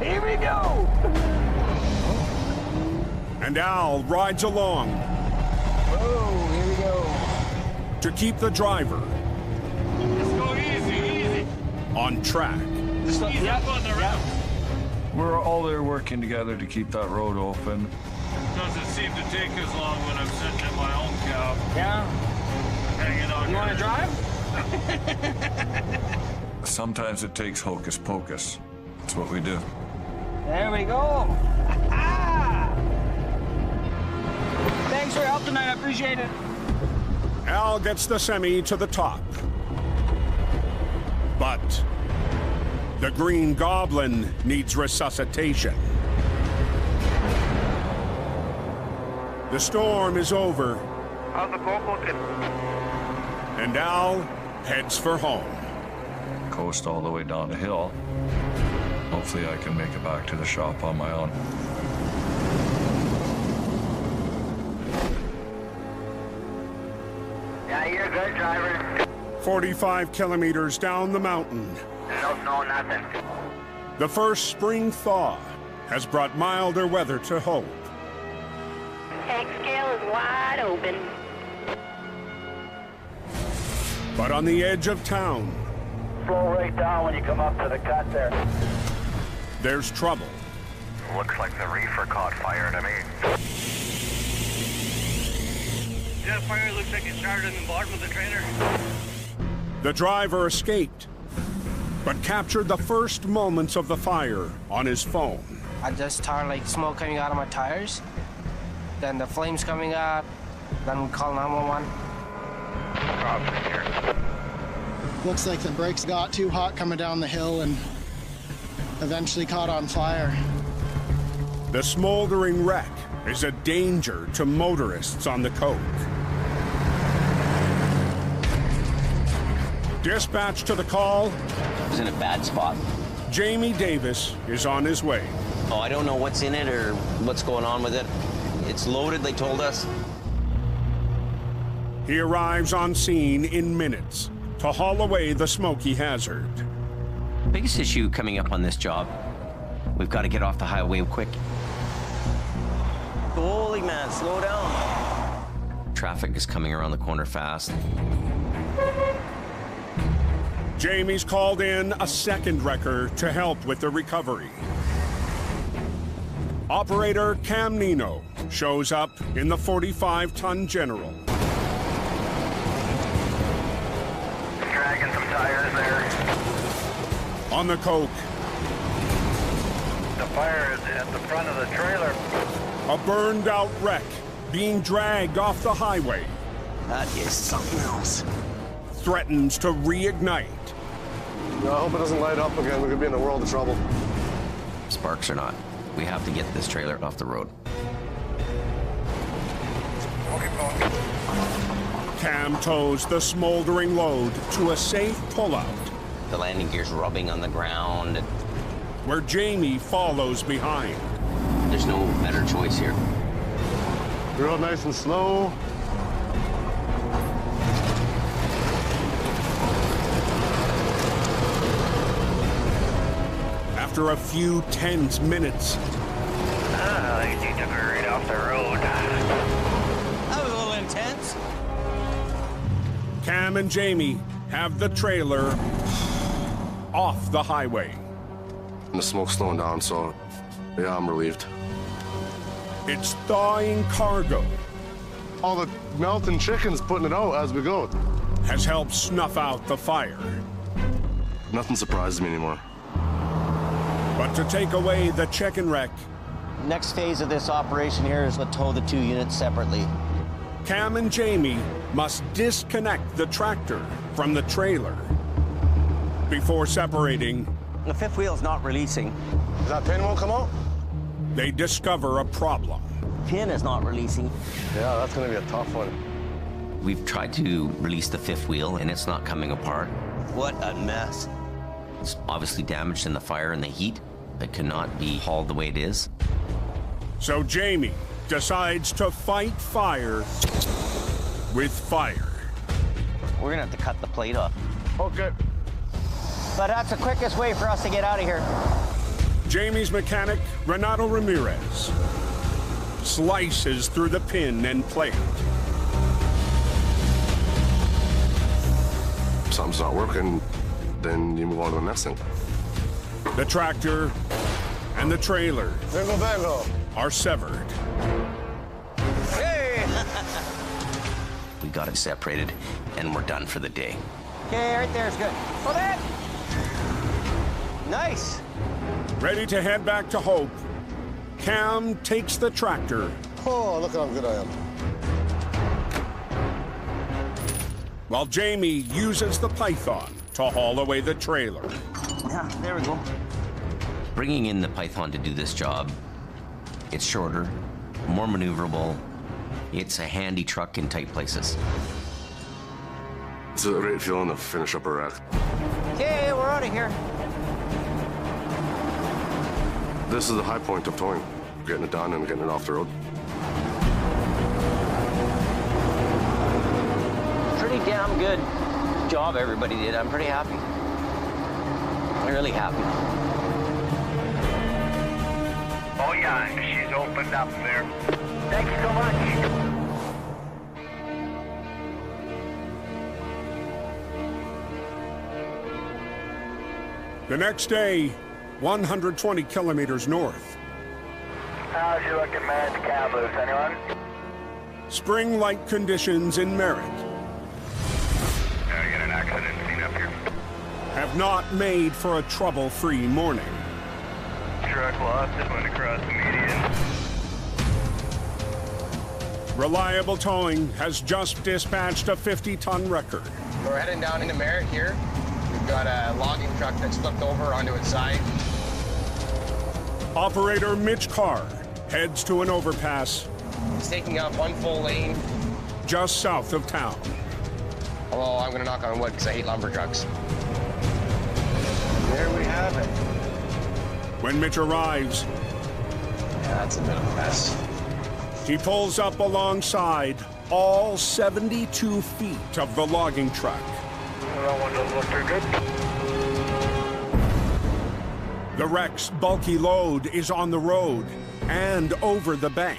[SPEAKER 8] Here we go.
[SPEAKER 2] And Al rides along.
[SPEAKER 8] Whoa, here we go.
[SPEAKER 2] To keep the driver
[SPEAKER 21] Just go easy.
[SPEAKER 2] on track.
[SPEAKER 21] Just easy up on the road.
[SPEAKER 12] We're all there working together to keep that road open.
[SPEAKER 4] Doesn't seem to take as long when I'm sitting in my own cab.
[SPEAKER 8] Yeah.
[SPEAKER 4] Hanging on.
[SPEAKER 8] You want to drive?
[SPEAKER 12] Sometimes it takes hocus pocus. That's what we do.
[SPEAKER 8] There we go. Thanks for your help tonight. I appreciate it.
[SPEAKER 2] Al gets the semi to the top. But the Green Goblin needs resuscitation. The storm is over,
[SPEAKER 5] How's the coke looking?
[SPEAKER 2] and Al heads for home.
[SPEAKER 12] Coast all the way down the hill. Hopefully I can make it back to the shop on my own.
[SPEAKER 5] Yeah, you're a good driver.
[SPEAKER 2] 45 kilometers down the mountain,
[SPEAKER 5] No snow, nothing.
[SPEAKER 2] the first spring thaw has brought milder weather to Hope.
[SPEAKER 22] Tank scale is wide open.
[SPEAKER 2] But on the edge of town,
[SPEAKER 5] Slow right down when you come up to the cut there.
[SPEAKER 2] there's trouble.
[SPEAKER 5] Looks like the reefer caught fire to me.
[SPEAKER 21] Yeah, fire looks like it started in the bottom of the trailer.
[SPEAKER 2] The driver escaped, but captured the first moments of the fire on his phone.
[SPEAKER 8] I just saw like smoke coming out of my tires, then the flames coming out, then we call 911.
[SPEAKER 7] Looks like the brakes got too hot coming down the hill and eventually caught on fire.
[SPEAKER 2] The smoldering wreck is a danger to motorists on the coke. Dispatch to the call.
[SPEAKER 9] It was in a bad spot.
[SPEAKER 2] Jamie Davis is on his way.
[SPEAKER 9] Oh, I don't know what's in it or what's going on with it. It's loaded, they told us.
[SPEAKER 2] He arrives on scene in minutes to haul away the smoky hazard.
[SPEAKER 1] Biggest issue coming up on this job, we've got to get off the highway quick.
[SPEAKER 9] Holy man, slow down.
[SPEAKER 1] Traffic is coming around the corner fast.
[SPEAKER 2] Jamie's called in a second wrecker to help with the recovery. Operator Cam Nino shows up in the 45-ton General.
[SPEAKER 5] Dragging some tires there.
[SPEAKER 2] On the coke.
[SPEAKER 5] The fire is at the front of the trailer.
[SPEAKER 2] A burned-out wreck being dragged off the highway.
[SPEAKER 9] That is something else.
[SPEAKER 2] Threatens to reignite.
[SPEAKER 14] I hope it doesn't light up again. We could be in a world of trouble.
[SPEAKER 1] Sparks or not, we have to get this trailer off the road.
[SPEAKER 2] Cam tows the smoldering load to a safe pullout.
[SPEAKER 9] The landing gear's rubbing on the ground.
[SPEAKER 2] Where Jamie follows behind.
[SPEAKER 9] There's no better choice here.
[SPEAKER 14] Real nice and slow.
[SPEAKER 2] After a few tense minutes.
[SPEAKER 5] They need to hurry it off the road.
[SPEAKER 9] That was a little intense.
[SPEAKER 2] Cam and Jamie have the trailer off the highway.
[SPEAKER 14] And the smoke's slowing down, so yeah, I'm relieved.
[SPEAKER 2] It's thawing cargo.
[SPEAKER 14] All the melting chicken's putting it out as we go.
[SPEAKER 2] Has helped snuff out the fire.
[SPEAKER 14] Nothing surprises me anymore.
[SPEAKER 2] But to take away the chicken wreck.
[SPEAKER 9] Next phase of this operation here is to tow the two units separately.
[SPEAKER 2] Cam and Jamie must disconnect the tractor from the trailer before separating.
[SPEAKER 9] The fifth wheel's not releasing.
[SPEAKER 14] That pin won't come out?
[SPEAKER 2] They discover a problem.
[SPEAKER 9] Pin is not releasing.
[SPEAKER 14] Yeah, that's gonna be a tough one.
[SPEAKER 1] We've tried to release the fifth wheel and it's not coming apart.
[SPEAKER 9] What a mess.
[SPEAKER 1] It's obviously damaged in the fire and the heat. It cannot be hauled the way it is.
[SPEAKER 2] So Jamie decides to fight fire with fire.
[SPEAKER 9] We're gonna have to cut the plate off.
[SPEAKER 14] Okay.
[SPEAKER 8] But that's the quickest way for us to get out of here.
[SPEAKER 2] Jamie's mechanic, Renato Ramirez, slices through the pin and plate.
[SPEAKER 14] If something's not working, then you move on to the next thing.
[SPEAKER 2] The tractor and the trailer
[SPEAKER 14] Bingo, bingo.
[SPEAKER 2] are severed.
[SPEAKER 9] Hey!
[SPEAKER 1] We got it separated and we're done for the day.
[SPEAKER 8] Okay, right there's good. Hold it!
[SPEAKER 9] Nice!
[SPEAKER 2] Ready to head back to Hope, Cam takes the tractor.
[SPEAKER 14] Oh, look how good I am.
[SPEAKER 2] While Jamie uses the Python to haul away the trailer.
[SPEAKER 9] Yeah, there we go.
[SPEAKER 1] Bringing in the Python to do this job, it's shorter, more maneuverable. It's a handy truck in tight places.
[SPEAKER 14] It's a great feeling to finish up a wreck.
[SPEAKER 8] Okay, we're out of here.
[SPEAKER 14] This is the high point of towing. Getting it done and getting it off the road.
[SPEAKER 9] Pretty damn good job everybody did. I'm pretty happy. I'm really happy.
[SPEAKER 5] Oh yeah, she's opened up there. Thank you so much.
[SPEAKER 2] The next day, 120 kilometers north.
[SPEAKER 5] How's you looking, man? Cab loose, anyone?
[SPEAKER 2] Spring-like conditions in Merritt
[SPEAKER 5] I got an accident scene up here.
[SPEAKER 2] have not made for a trouble-free morning.
[SPEAKER 5] Truck lost, just went across the median.
[SPEAKER 2] Reliable Towing has just dispatched a 50-ton record.
[SPEAKER 11] We're heading down into Merritt here. We've got a logging truck that's flipped over onto its side.
[SPEAKER 2] Operator Mitch Carr heads to an overpass
[SPEAKER 11] It's taking up one full lane.
[SPEAKER 2] just south of town.
[SPEAKER 11] Although I'm going to knock on wood because I hate lumber trucks. There we have it.
[SPEAKER 2] When Mitch arrives,
[SPEAKER 11] Yeah, that's a bit of a mess.
[SPEAKER 2] he pulls up alongside all 72 feet of the logging truck.
[SPEAKER 5] That one doesn't look too good.
[SPEAKER 2] The wreck's bulky load is on the road and over the bank.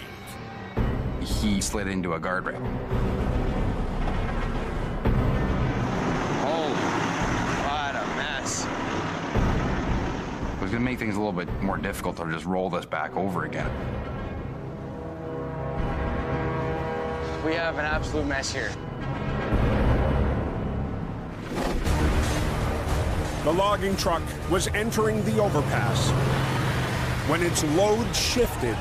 [SPEAKER 6] He slid into a guardrail.
[SPEAKER 11] Oh, what a mess.
[SPEAKER 6] It was going to make things a little bit more difficult to just roll this back over again.
[SPEAKER 11] We have an absolute mess here.
[SPEAKER 2] The logging truck was entering the overpass when its load shifted.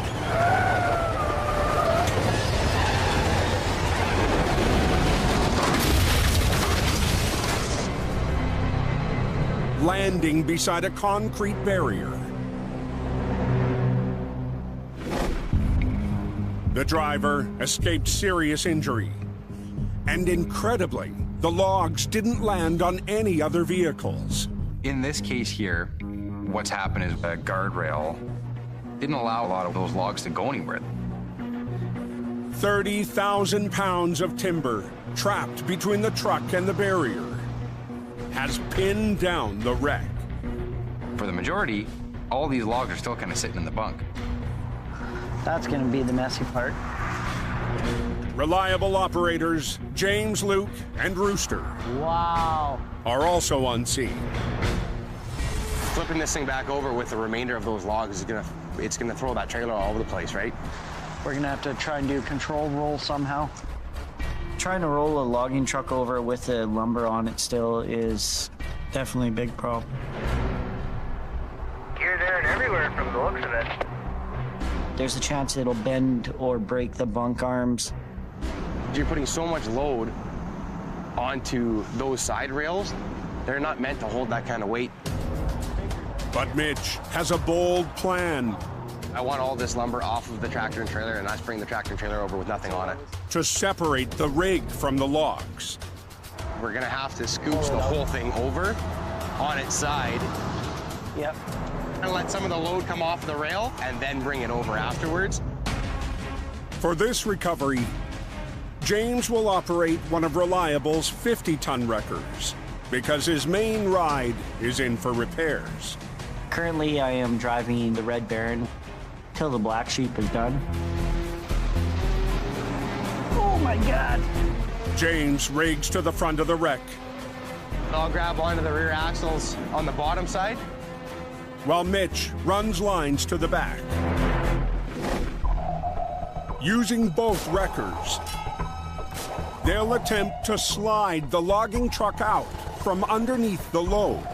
[SPEAKER 2] Landing beside a concrete barrier. The driver escaped serious injury. And incredibly, the logs didn't land on any other vehicles.
[SPEAKER 6] In this case here, what's happened is a guardrail didn't allow a lot of those logs to go anywhere.
[SPEAKER 2] 30,000 pounds of timber trapped between the truck and the barrier has pinned down the wreck.
[SPEAKER 6] For the majority, all these logs are still kind of sitting in the bunk.
[SPEAKER 10] That's going to be the messy part.
[SPEAKER 2] Reliable operators James, Luke, and Rooster
[SPEAKER 10] Wow.
[SPEAKER 2] are also on scene.
[SPEAKER 11] Flipping this thing back over with the remainder of those logs is it's gonna throw that trailer all over the place, right?
[SPEAKER 10] We're going to have to try and do a control roll somehow.
[SPEAKER 19] Trying to roll a logging truck over with the lumber on it still is definitely a big problem.
[SPEAKER 5] Here, there, and everywhere from the looks of it.
[SPEAKER 19] There's a chance it'll bend or break the bunk arms.
[SPEAKER 11] You're putting so much load onto those side rails, they're not meant to hold that kind of weight.
[SPEAKER 2] But Mitch has a bold plan.
[SPEAKER 11] I want all this lumber off of the tractor and trailer, and us bring the tractor and trailer over with nothing on it.
[SPEAKER 2] To separate the rig from the logs.
[SPEAKER 11] We're gonna have to scooch the whole thing over on its side.
[SPEAKER 10] Yep.
[SPEAKER 11] And let some of the load come off the rail and then bring it over afterwards.
[SPEAKER 2] For this recovery, James will operate one of Reliable's 50-ton wreckers because his main ride is in for repairs.
[SPEAKER 19] Currently, I am driving the Red Baron till the Black Sheep is done.
[SPEAKER 10] Oh my God.
[SPEAKER 2] James rigs to the front of the wreck,
[SPEAKER 11] I'll grab onto the rear axles on the bottom side.
[SPEAKER 2] while Mitch runs lines to the back. Using both wreckers, they'll attempt to slide the logging truck out from underneath the load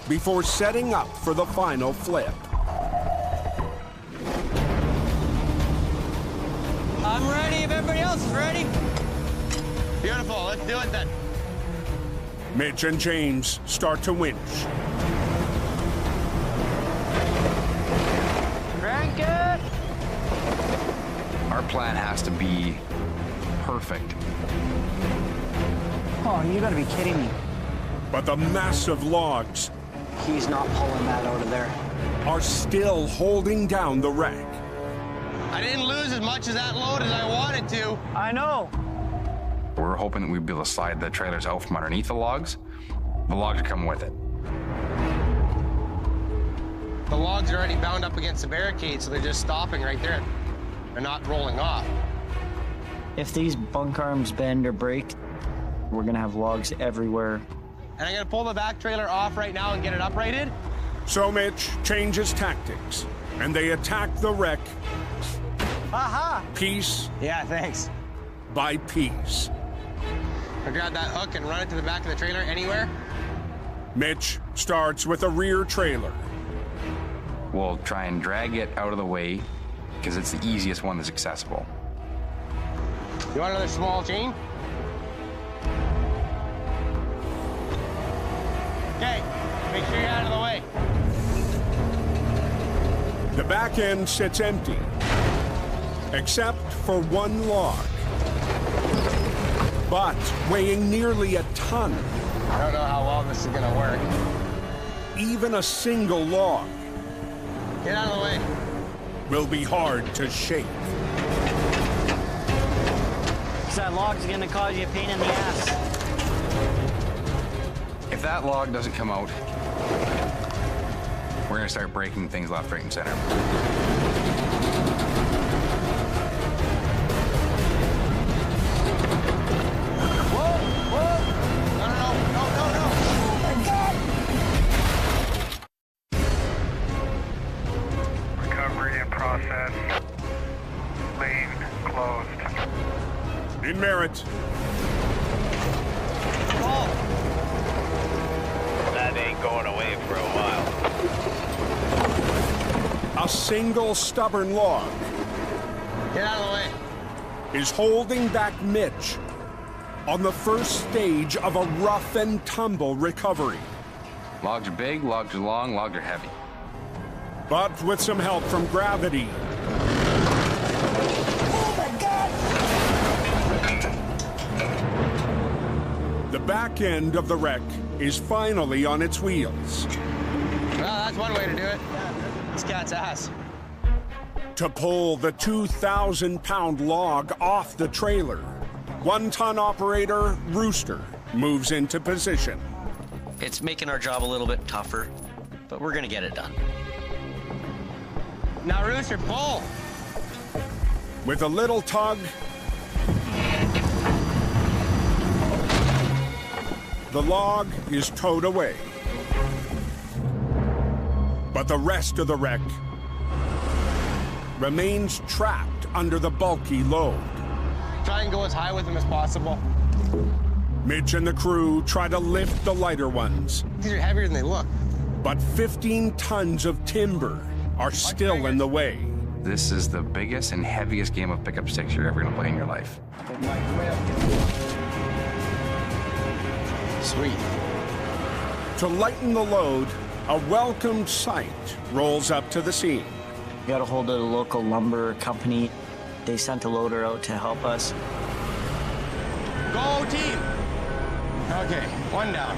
[SPEAKER 2] before setting up for the final flip.
[SPEAKER 11] I'm ready if everybody else is ready. Beautiful, let's do it then.
[SPEAKER 2] Mitch and James start to winch.
[SPEAKER 10] Crank it.
[SPEAKER 6] Our plan has to be perfect.
[SPEAKER 10] Oh, you gotta be kidding me.
[SPEAKER 2] But the massive logs
[SPEAKER 10] He's not pulling that out of there.
[SPEAKER 2] are still holding down the wreck.
[SPEAKER 11] I didn't lose as much of that load as I wanted to.
[SPEAKER 10] I know.
[SPEAKER 6] We're hoping that we'd be able to slide the trailers out from underneath the logs. The logs are coming with it.
[SPEAKER 11] The logs are already bound up against the barricade, so they're just stopping right there. They're not rolling off.
[SPEAKER 19] If these bunk arms bend or break, we're gonna have logs everywhere.
[SPEAKER 11] And I'm gonna pull the back trailer off right now and get it uprighted.
[SPEAKER 2] So Mitch changes tactics, and they attack the wreck piece
[SPEAKER 11] Yeah, thanks.
[SPEAKER 2] by piece.
[SPEAKER 11] I grab that hook and run it to the back of the trailer anywhere.
[SPEAKER 2] Mitch starts with a rear trailer.
[SPEAKER 18] We'll try and drag it out of the way because it's the easiest one that's accessible.
[SPEAKER 11] You want another small chain? Okay, make sure you're out of the way.
[SPEAKER 2] The back end sits empty, except for one log. But weighing nearly a ton.
[SPEAKER 11] I don't know how well this is gonna work.
[SPEAKER 2] Even a single log
[SPEAKER 11] Get out of the way.
[SPEAKER 2] will be hard to shake.
[SPEAKER 19] That log's gonna cause you a pain in the ass.
[SPEAKER 18] If that log doesn't come out, we're gonna start breaking things left, right, and center.
[SPEAKER 5] Recovery in process. Lane closed.
[SPEAKER 2] In Merritt,
[SPEAKER 16] That ain't going away for a while.
[SPEAKER 2] a single stubborn log
[SPEAKER 11] Get out of the way.
[SPEAKER 2] is holding back Mitch on the first stage of a rough and tumble recovery.
[SPEAKER 18] Logs are big, logs are long, logs are heavy.
[SPEAKER 2] But with some help from gravity, the back end of the wreck is finally on its wheels.
[SPEAKER 11] Well, that's one way to do it. This cat's ass.
[SPEAKER 2] To pull the 2,000-pound log off the trailer, 1-ton operator Rooster moves into position.
[SPEAKER 9] It's making our job a little bit tougher, but we're gonna get it done.
[SPEAKER 11] Now, Rooster, pull.
[SPEAKER 2] With a little tug, the log is towed away. But the rest of the wreck remains trapped under the bulky load.
[SPEAKER 11] Try and go as high with them as possible.
[SPEAKER 2] Mitch and the crew try to lift the lighter ones.
[SPEAKER 11] These are heavier than they look.
[SPEAKER 2] But 15 tons of timber are still in the way.
[SPEAKER 18] This is the biggest and heaviest game of pickup sticks you're ever gonna play in your life.
[SPEAKER 11] Sweet.
[SPEAKER 2] To lighten the load, a welcomed sight rolls up to the scene.
[SPEAKER 19] We got a hold of the local lumber company. They sent a loader out to help us.
[SPEAKER 11] Go team. Okay, one down.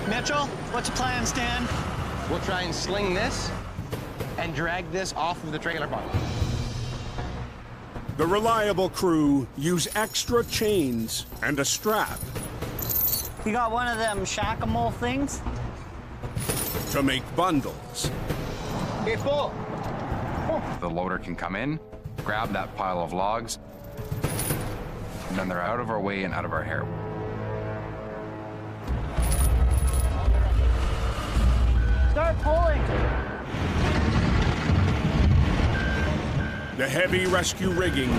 [SPEAKER 19] Mitchell, what's the plan, Stan?
[SPEAKER 11] We'll try and sling this and drag this off of the trailer bunk.
[SPEAKER 2] The reliable crew use extra chains and a strap
[SPEAKER 19] You got one of them shack-a-mole things?
[SPEAKER 2] to make bundles.
[SPEAKER 11] Okay, full.
[SPEAKER 18] The loader can come in, grab that pile of logs, and then they're out of our way and out of our hair.
[SPEAKER 19] Start pulling.
[SPEAKER 2] The heavy rescue rigging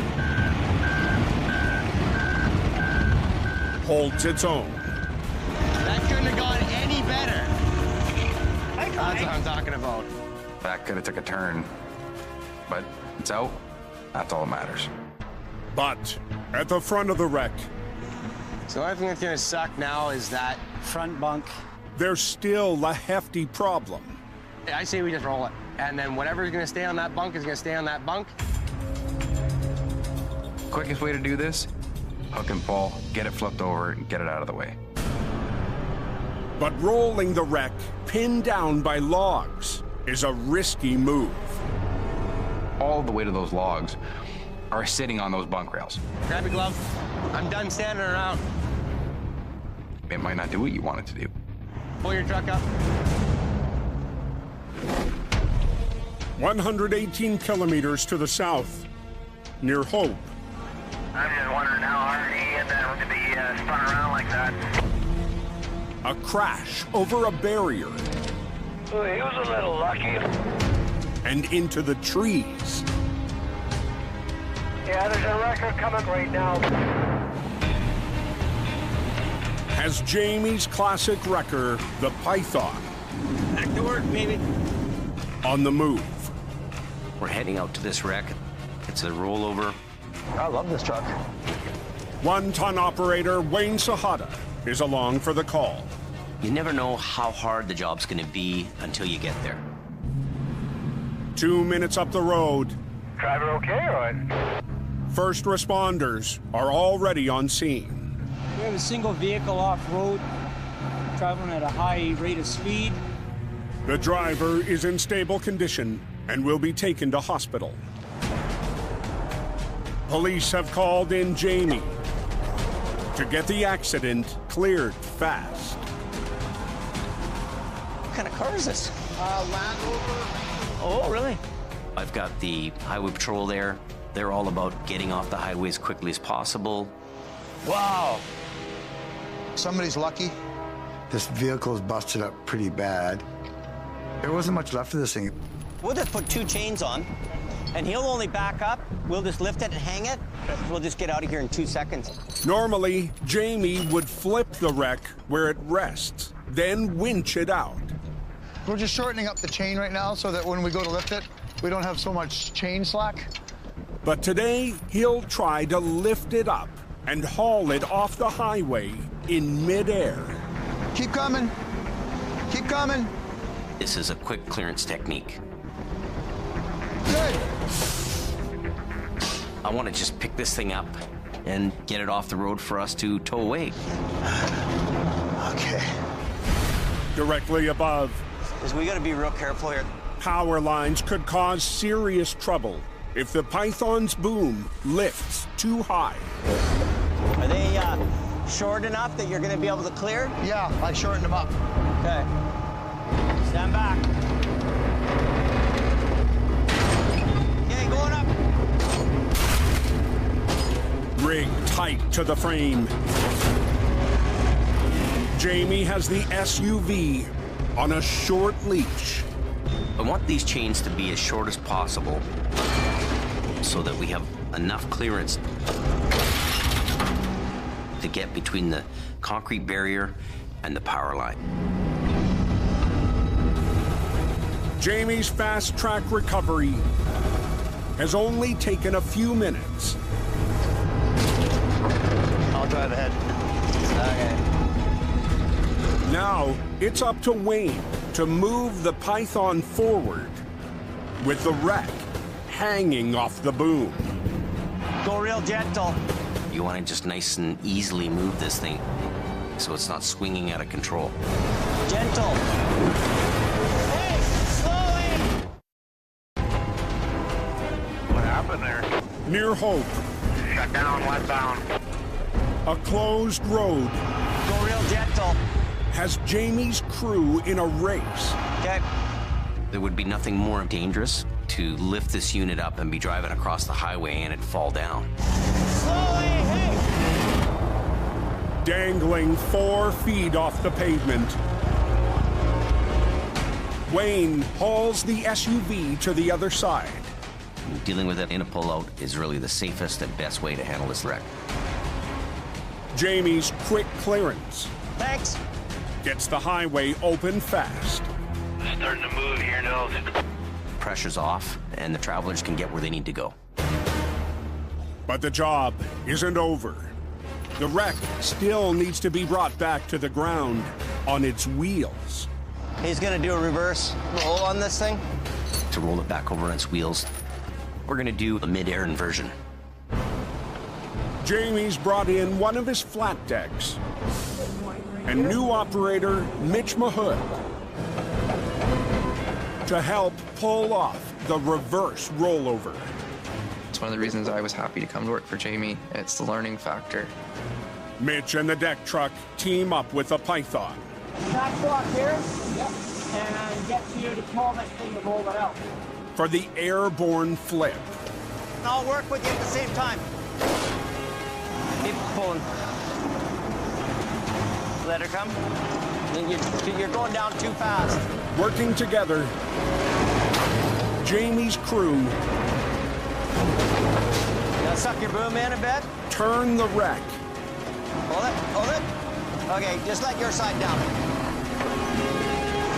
[SPEAKER 2] holds its own.
[SPEAKER 11] That couldn't have gone any better. That's what I'm talking about.
[SPEAKER 18] That could have took a turn, but it's out. That's all that matters.
[SPEAKER 2] But at the front of the wreck,
[SPEAKER 11] So the only thing that's gonna suck now is that
[SPEAKER 19] front bunk.
[SPEAKER 2] There's still a hefty problem.
[SPEAKER 11] I say we just roll it. And then whatever's gonna stay on that bunk is gonna stay on that bunk.
[SPEAKER 18] Quickest way to do this, hook and pull, get it flipped over, and get it out of the way.
[SPEAKER 2] But rolling the wreck, pinned down by logs, is a risky move.
[SPEAKER 18] All the weight of those logs are sitting on those bunk rails.
[SPEAKER 11] Grab your glove. I'm done standing around.
[SPEAKER 18] It might not do what you want it to do.
[SPEAKER 11] Pull your truck up.
[SPEAKER 2] 118 kilometers to the south, near Hope,
[SPEAKER 5] I'm just wondering how hard he get that to be spun around like that.
[SPEAKER 2] a crash over a barrier
[SPEAKER 21] Well, he was a little lucky.
[SPEAKER 2] And into the trees.
[SPEAKER 21] Yeah, there's a wrecker coming right now.
[SPEAKER 2] As Jamie's classic wrecker, the Python.
[SPEAKER 21] Back to work, baby.
[SPEAKER 2] On the move.
[SPEAKER 1] We're heading out to this wreck. It's a rollover.
[SPEAKER 21] I love this truck.
[SPEAKER 2] One-ton operator Wayne Sahada is along for the call.
[SPEAKER 1] You never know how hard the job's going to be until you get there.
[SPEAKER 2] 2 minutes up the road.
[SPEAKER 21] Driver okay or what?
[SPEAKER 2] First responders are already on scene.
[SPEAKER 13] We have a single vehicle off-road, traveling at a high rate of speed.
[SPEAKER 2] The driver is in stable condition and will be taken to hospital. Police have called in Jamie to get the accident cleared fast.
[SPEAKER 9] What kind of car is this?
[SPEAKER 21] Land Rover.
[SPEAKER 9] Oh, really?
[SPEAKER 1] I've got the highway patrol there. They're all about getting off the highway as quickly as possible.
[SPEAKER 20] Wow. Somebody's lucky. This vehicle is busted up pretty bad. There wasn't much left of this thing.
[SPEAKER 9] We'll just put 2 chains on, and he'll only back up. We'll just lift it and hang it. We'll just get out of here in 2 seconds.
[SPEAKER 2] Normally, Jamie would flip the wreck where it rests, then winch it out.
[SPEAKER 20] We're just shortening up the chain right now so that when we go to lift it, we don't have so much chain slack.
[SPEAKER 2] But today, he'll try to lift it up and haul it off the highway in midair.
[SPEAKER 20] Keep coming. Keep coming.
[SPEAKER 1] This is a quick clearance technique.
[SPEAKER 20] Good.
[SPEAKER 1] I want to just pick this thing up and get it off the road for us to tow away.
[SPEAKER 20] Okay.
[SPEAKER 2] Directly above.
[SPEAKER 9] We got to be real careful here.
[SPEAKER 2] Power lines could cause serious trouble if the Python's boom lifts too high.
[SPEAKER 9] Are they short enough that you're going to be able to clear?
[SPEAKER 20] Yeah, I shortened them up.
[SPEAKER 9] Okay. Stand back. Okay, going up.
[SPEAKER 2] Rigged tight to the frame. Jamie has the SUV on a short leash.
[SPEAKER 1] I want these chains to be as short as possible so that we have enough clearance to get between the concrete barrier and the power line.
[SPEAKER 2] Jamie's fast-track recovery has only taken a few minutes.
[SPEAKER 21] I'll drive ahead. Okay.
[SPEAKER 2] Now, it's up to Wayne to move the Python forward with the wreck hanging off the boom.
[SPEAKER 9] Go real gentle.
[SPEAKER 1] You want to just nice and easily move this thing so it's not swinging out of control.
[SPEAKER 9] Gentle. Hey, slowly.
[SPEAKER 21] What happened there?
[SPEAKER 2] Near Hope.
[SPEAKER 21] Shut down westbound.
[SPEAKER 2] A closed road.
[SPEAKER 9] Go real gentle.
[SPEAKER 2] Has Jamie's crew in a race.
[SPEAKER 9] Okay.
[SPEAKER 1] There would be nothing more dangerous to lift this unit up and be driving across the highway and it fall down.
[SPEAKER 9] Slowly, hey!
[SPEAKER 2] Dangling 4 feet off the pavement. Wayne hauls the SUV to the other side.
[SPEAKER 1] Dealing with it in a pullout is really the safest and best way to handle this wreck.
[SPEAKER 2] Jamie's quick clearance.
[SPEAKER 9] Thanks.
[SPEAKER 2] Gets the highway open fast.
[SPEAKER 21] Starting to move here now.
[SPEAKER 1] Pressure's off, and the travelers can get where they need to go.
[SPEAKER 2] But the job isn't over. The wreck still needs to be brought back to the ground on its wheels.
[SPEAKER 9] He's gonna do a reverse roll on this thing.
[SPEAKER 1] To roll it back over on its wheels, we're gonna do a mid-air inversion.
[SPEAKER 2] Jamie's brought in one of his flat decks and new operator Mitch Mahood to help pull off the reverse rollover.
[SPEAKER 23] It's one of the reasons I was happy to come to work for Jamie. It's the learning factor.
[SPEAKER 2] Mitch and the deck truck team up with the Python.
[SPEAKER 13] Back block here. Yep. And get you to pull that thing to roll it out.
[SPEAKER 2] For the airborne flip.
[SPEAKER 9] I'll work with you at the same time. Keep pulling. Let her come. You're going down too fast.
[SPEAKER 2] Working together, Jamie's crew
[SPEAKER 9] Suck your boom in a bit.
[SPEAKER 2] Turn the wreck.
[SPEAKER 9] Hold it. Okay, just let your side down.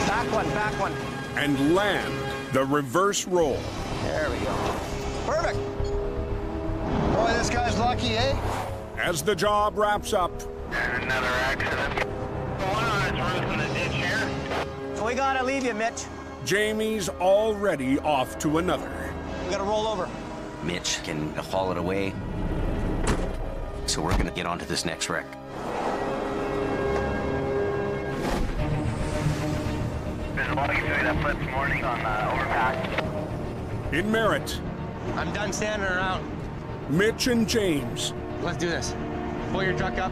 [SPEAKER 9] Back one.
[SPEAKER 2] And land the reverse roll.
[SPEAKER 9] There we go. Perfect.
[SPEAKER 10] Boy, this guy's lucky, eh?
[SPEAKER 2] As the job wraps up.
[SPEAKER 5] And another accident. One on its roof in the ditch here.
[SPEAKER 9] We gotta leave you, Mitch.
[SPEAKER 2] Jamie's already off to another.
[SPEAKER 9] We gotta roll over. Mitch can haul it away. So we're gonna get onto this next wreck.
[SPEAKER 5] There's a logging doing that flip this morning on the overpass.
[SPEAKER 2] In Merritt.
[SPEAKER 11] I'm done standing around.
[SPEAKER 2] Mitch and James.
[SPEAKER 11] Let's do this. Pull your truck up.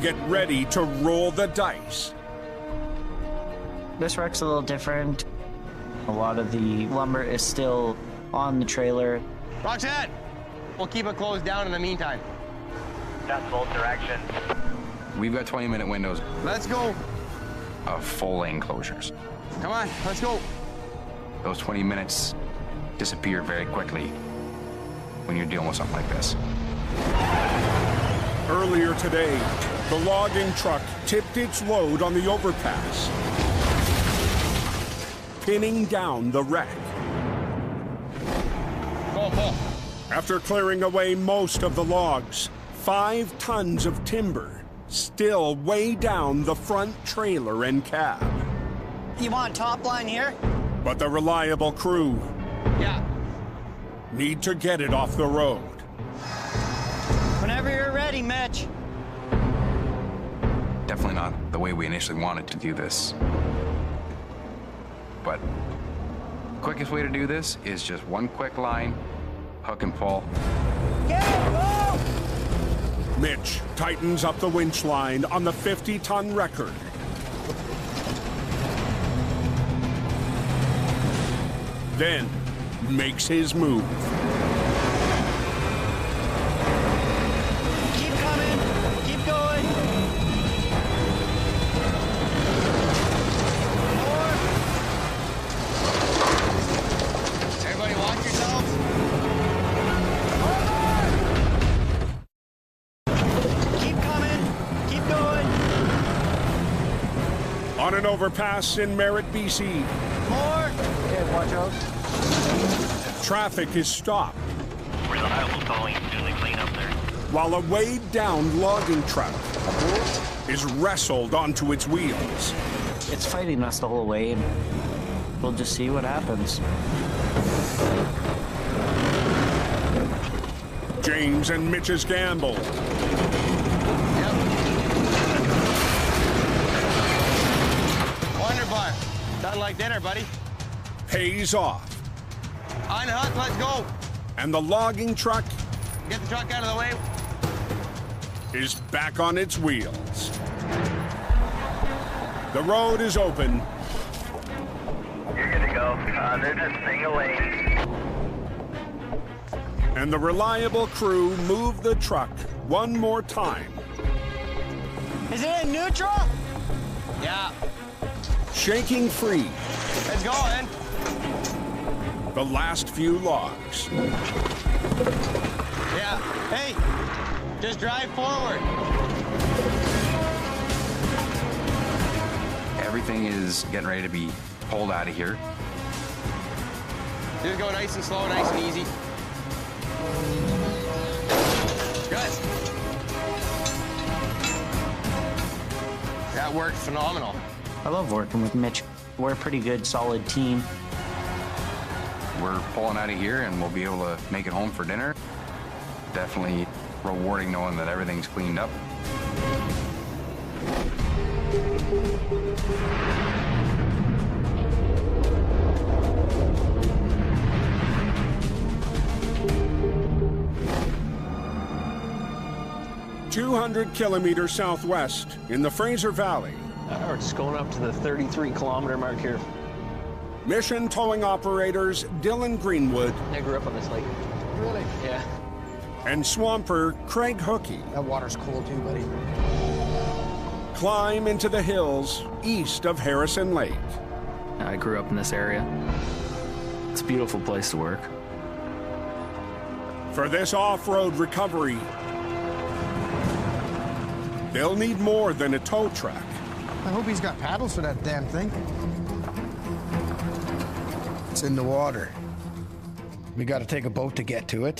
[SPEAKER 2] Get ready to roll the dice.
[SPEAKER 19] This wreck's a little different. A lot of the lumber is still on the trailer.
[SPEAKER 11] Roxanne! We'll keep it closed down in the meantime.
[SPEAKER 5] That's both directions.
[SPEAKER 18] We've got 20-minute windows
[SPEAKER 11] Let's go.
[SPEAKER 18] of full lane closures.
[SPEAKER 11] Come on, let's go.
[SPEAKER 18] Those 20 minutes disappear very quickly when you're dealing with something like this.
[SPEAKER 2] Earlier today, the logging truck tipped its load on the overpass, pinning down the wreck.
[SPEAKER 11] Pull.
[SPEAKER 2] After clearing away most of the logs, 5 tons of timber still weigh down the front trailer and cab.
[SPEAKER 9] You want top line here?
[SPEAKER 2] But the reliable crew need to get it off the road.
[SPEAKER 9] Whenever you're ready, Mitch.
[SPEAKER 18] Definitely not the way we initially wanted to do this. But the quickest way to do this is just one quick line, hook and pull.
[SPEAKER 2] Mitch tightens up the winch line on the 50-ton record. Then makes his move.
[SPEAKER 9] Keep coming. Keep going. More.
[SPEAKER 11] Everybody watch yourselves.
[SPEAKER 9] Keep coming. Keep going.
[SPEAKER 2] On an overpass in Merritt, B.C.
[SPEAKER 9] More. Okay, watch out.
[SPEAKER 2] Traffic is stopped.
[SPEAKER 5] Reliable towing doing the clean up there.
[SPEAKER 2] While a weighed-down logging truck is wrestled onto its wheels.
[SPEAKER 19] It's fighting us the whole way, and we'll just see what happens.
[SPEAKER 2] James and Mitch's gamble.
[SPEAKER 11] Wonder bar. Done like dinner, buddy.
[SPEAKER 2] Pays off.
[SPEAKER 11] Unhook, let's go.
[SPEAKER 2] And the logging truck
[SPEAKER 11] Get the truck out of the way.
[SPEAKER 2] is back on its wheels. The road is open.
[SPEAKER 5] You're good to go. They're just single lane.
[SPEAKER 2] And the reliable crew move the truck one more time.
[SPEAKER 9] Is it in neutral?
[SPEAKER 11] Yeah.
[SPEAKER 2] Shaking free.
[SPEAKER 11] Let's go, man.
[SPEAKER 2] The last few logs.
[SPEAKER 11] Yeah. Hey, just drive forward.
[SPEAKER 18] Everything is getting ready to be pulled out of here.
[SPEAKER 11] Just go nice and slow, nice and easy. Good. That worked phenomenal.
[SPEAKER 19] I love working with Mitch. We're a pretty good, solid team.
[SPEAKER 18] We're pulling out of here and we'll be able to make it home for dinner. Definitely rewarding knowing that everything's cleaned up.
[SPEAKER 2] "200 kilometers southwest in the Fraser Valley.
[SPEAKER 3] We're just going up to the 33-kilometer mark here.
[SPEAKER 2] Mission towing operators Dylan Greenwood
[SPEAKER 3] I grew up on this lake. Really? Yeah.
[SPEAKER 2] and swamper Craig Hookey
[SPEAKER 7] That water's cold too, buddy.
[SPEAKER 2] climb into the hills east of Harrison Lake.
[SPEAKER 4] I grew up in this area. It's a beautiful place to work.
[SPEAKER 2] For this off-road recovery, they'll need more than a tow truck.
[SPEAKER 15] I hope he's got paddles for that damn thing. It's in the water. We got to take a boat to get to it.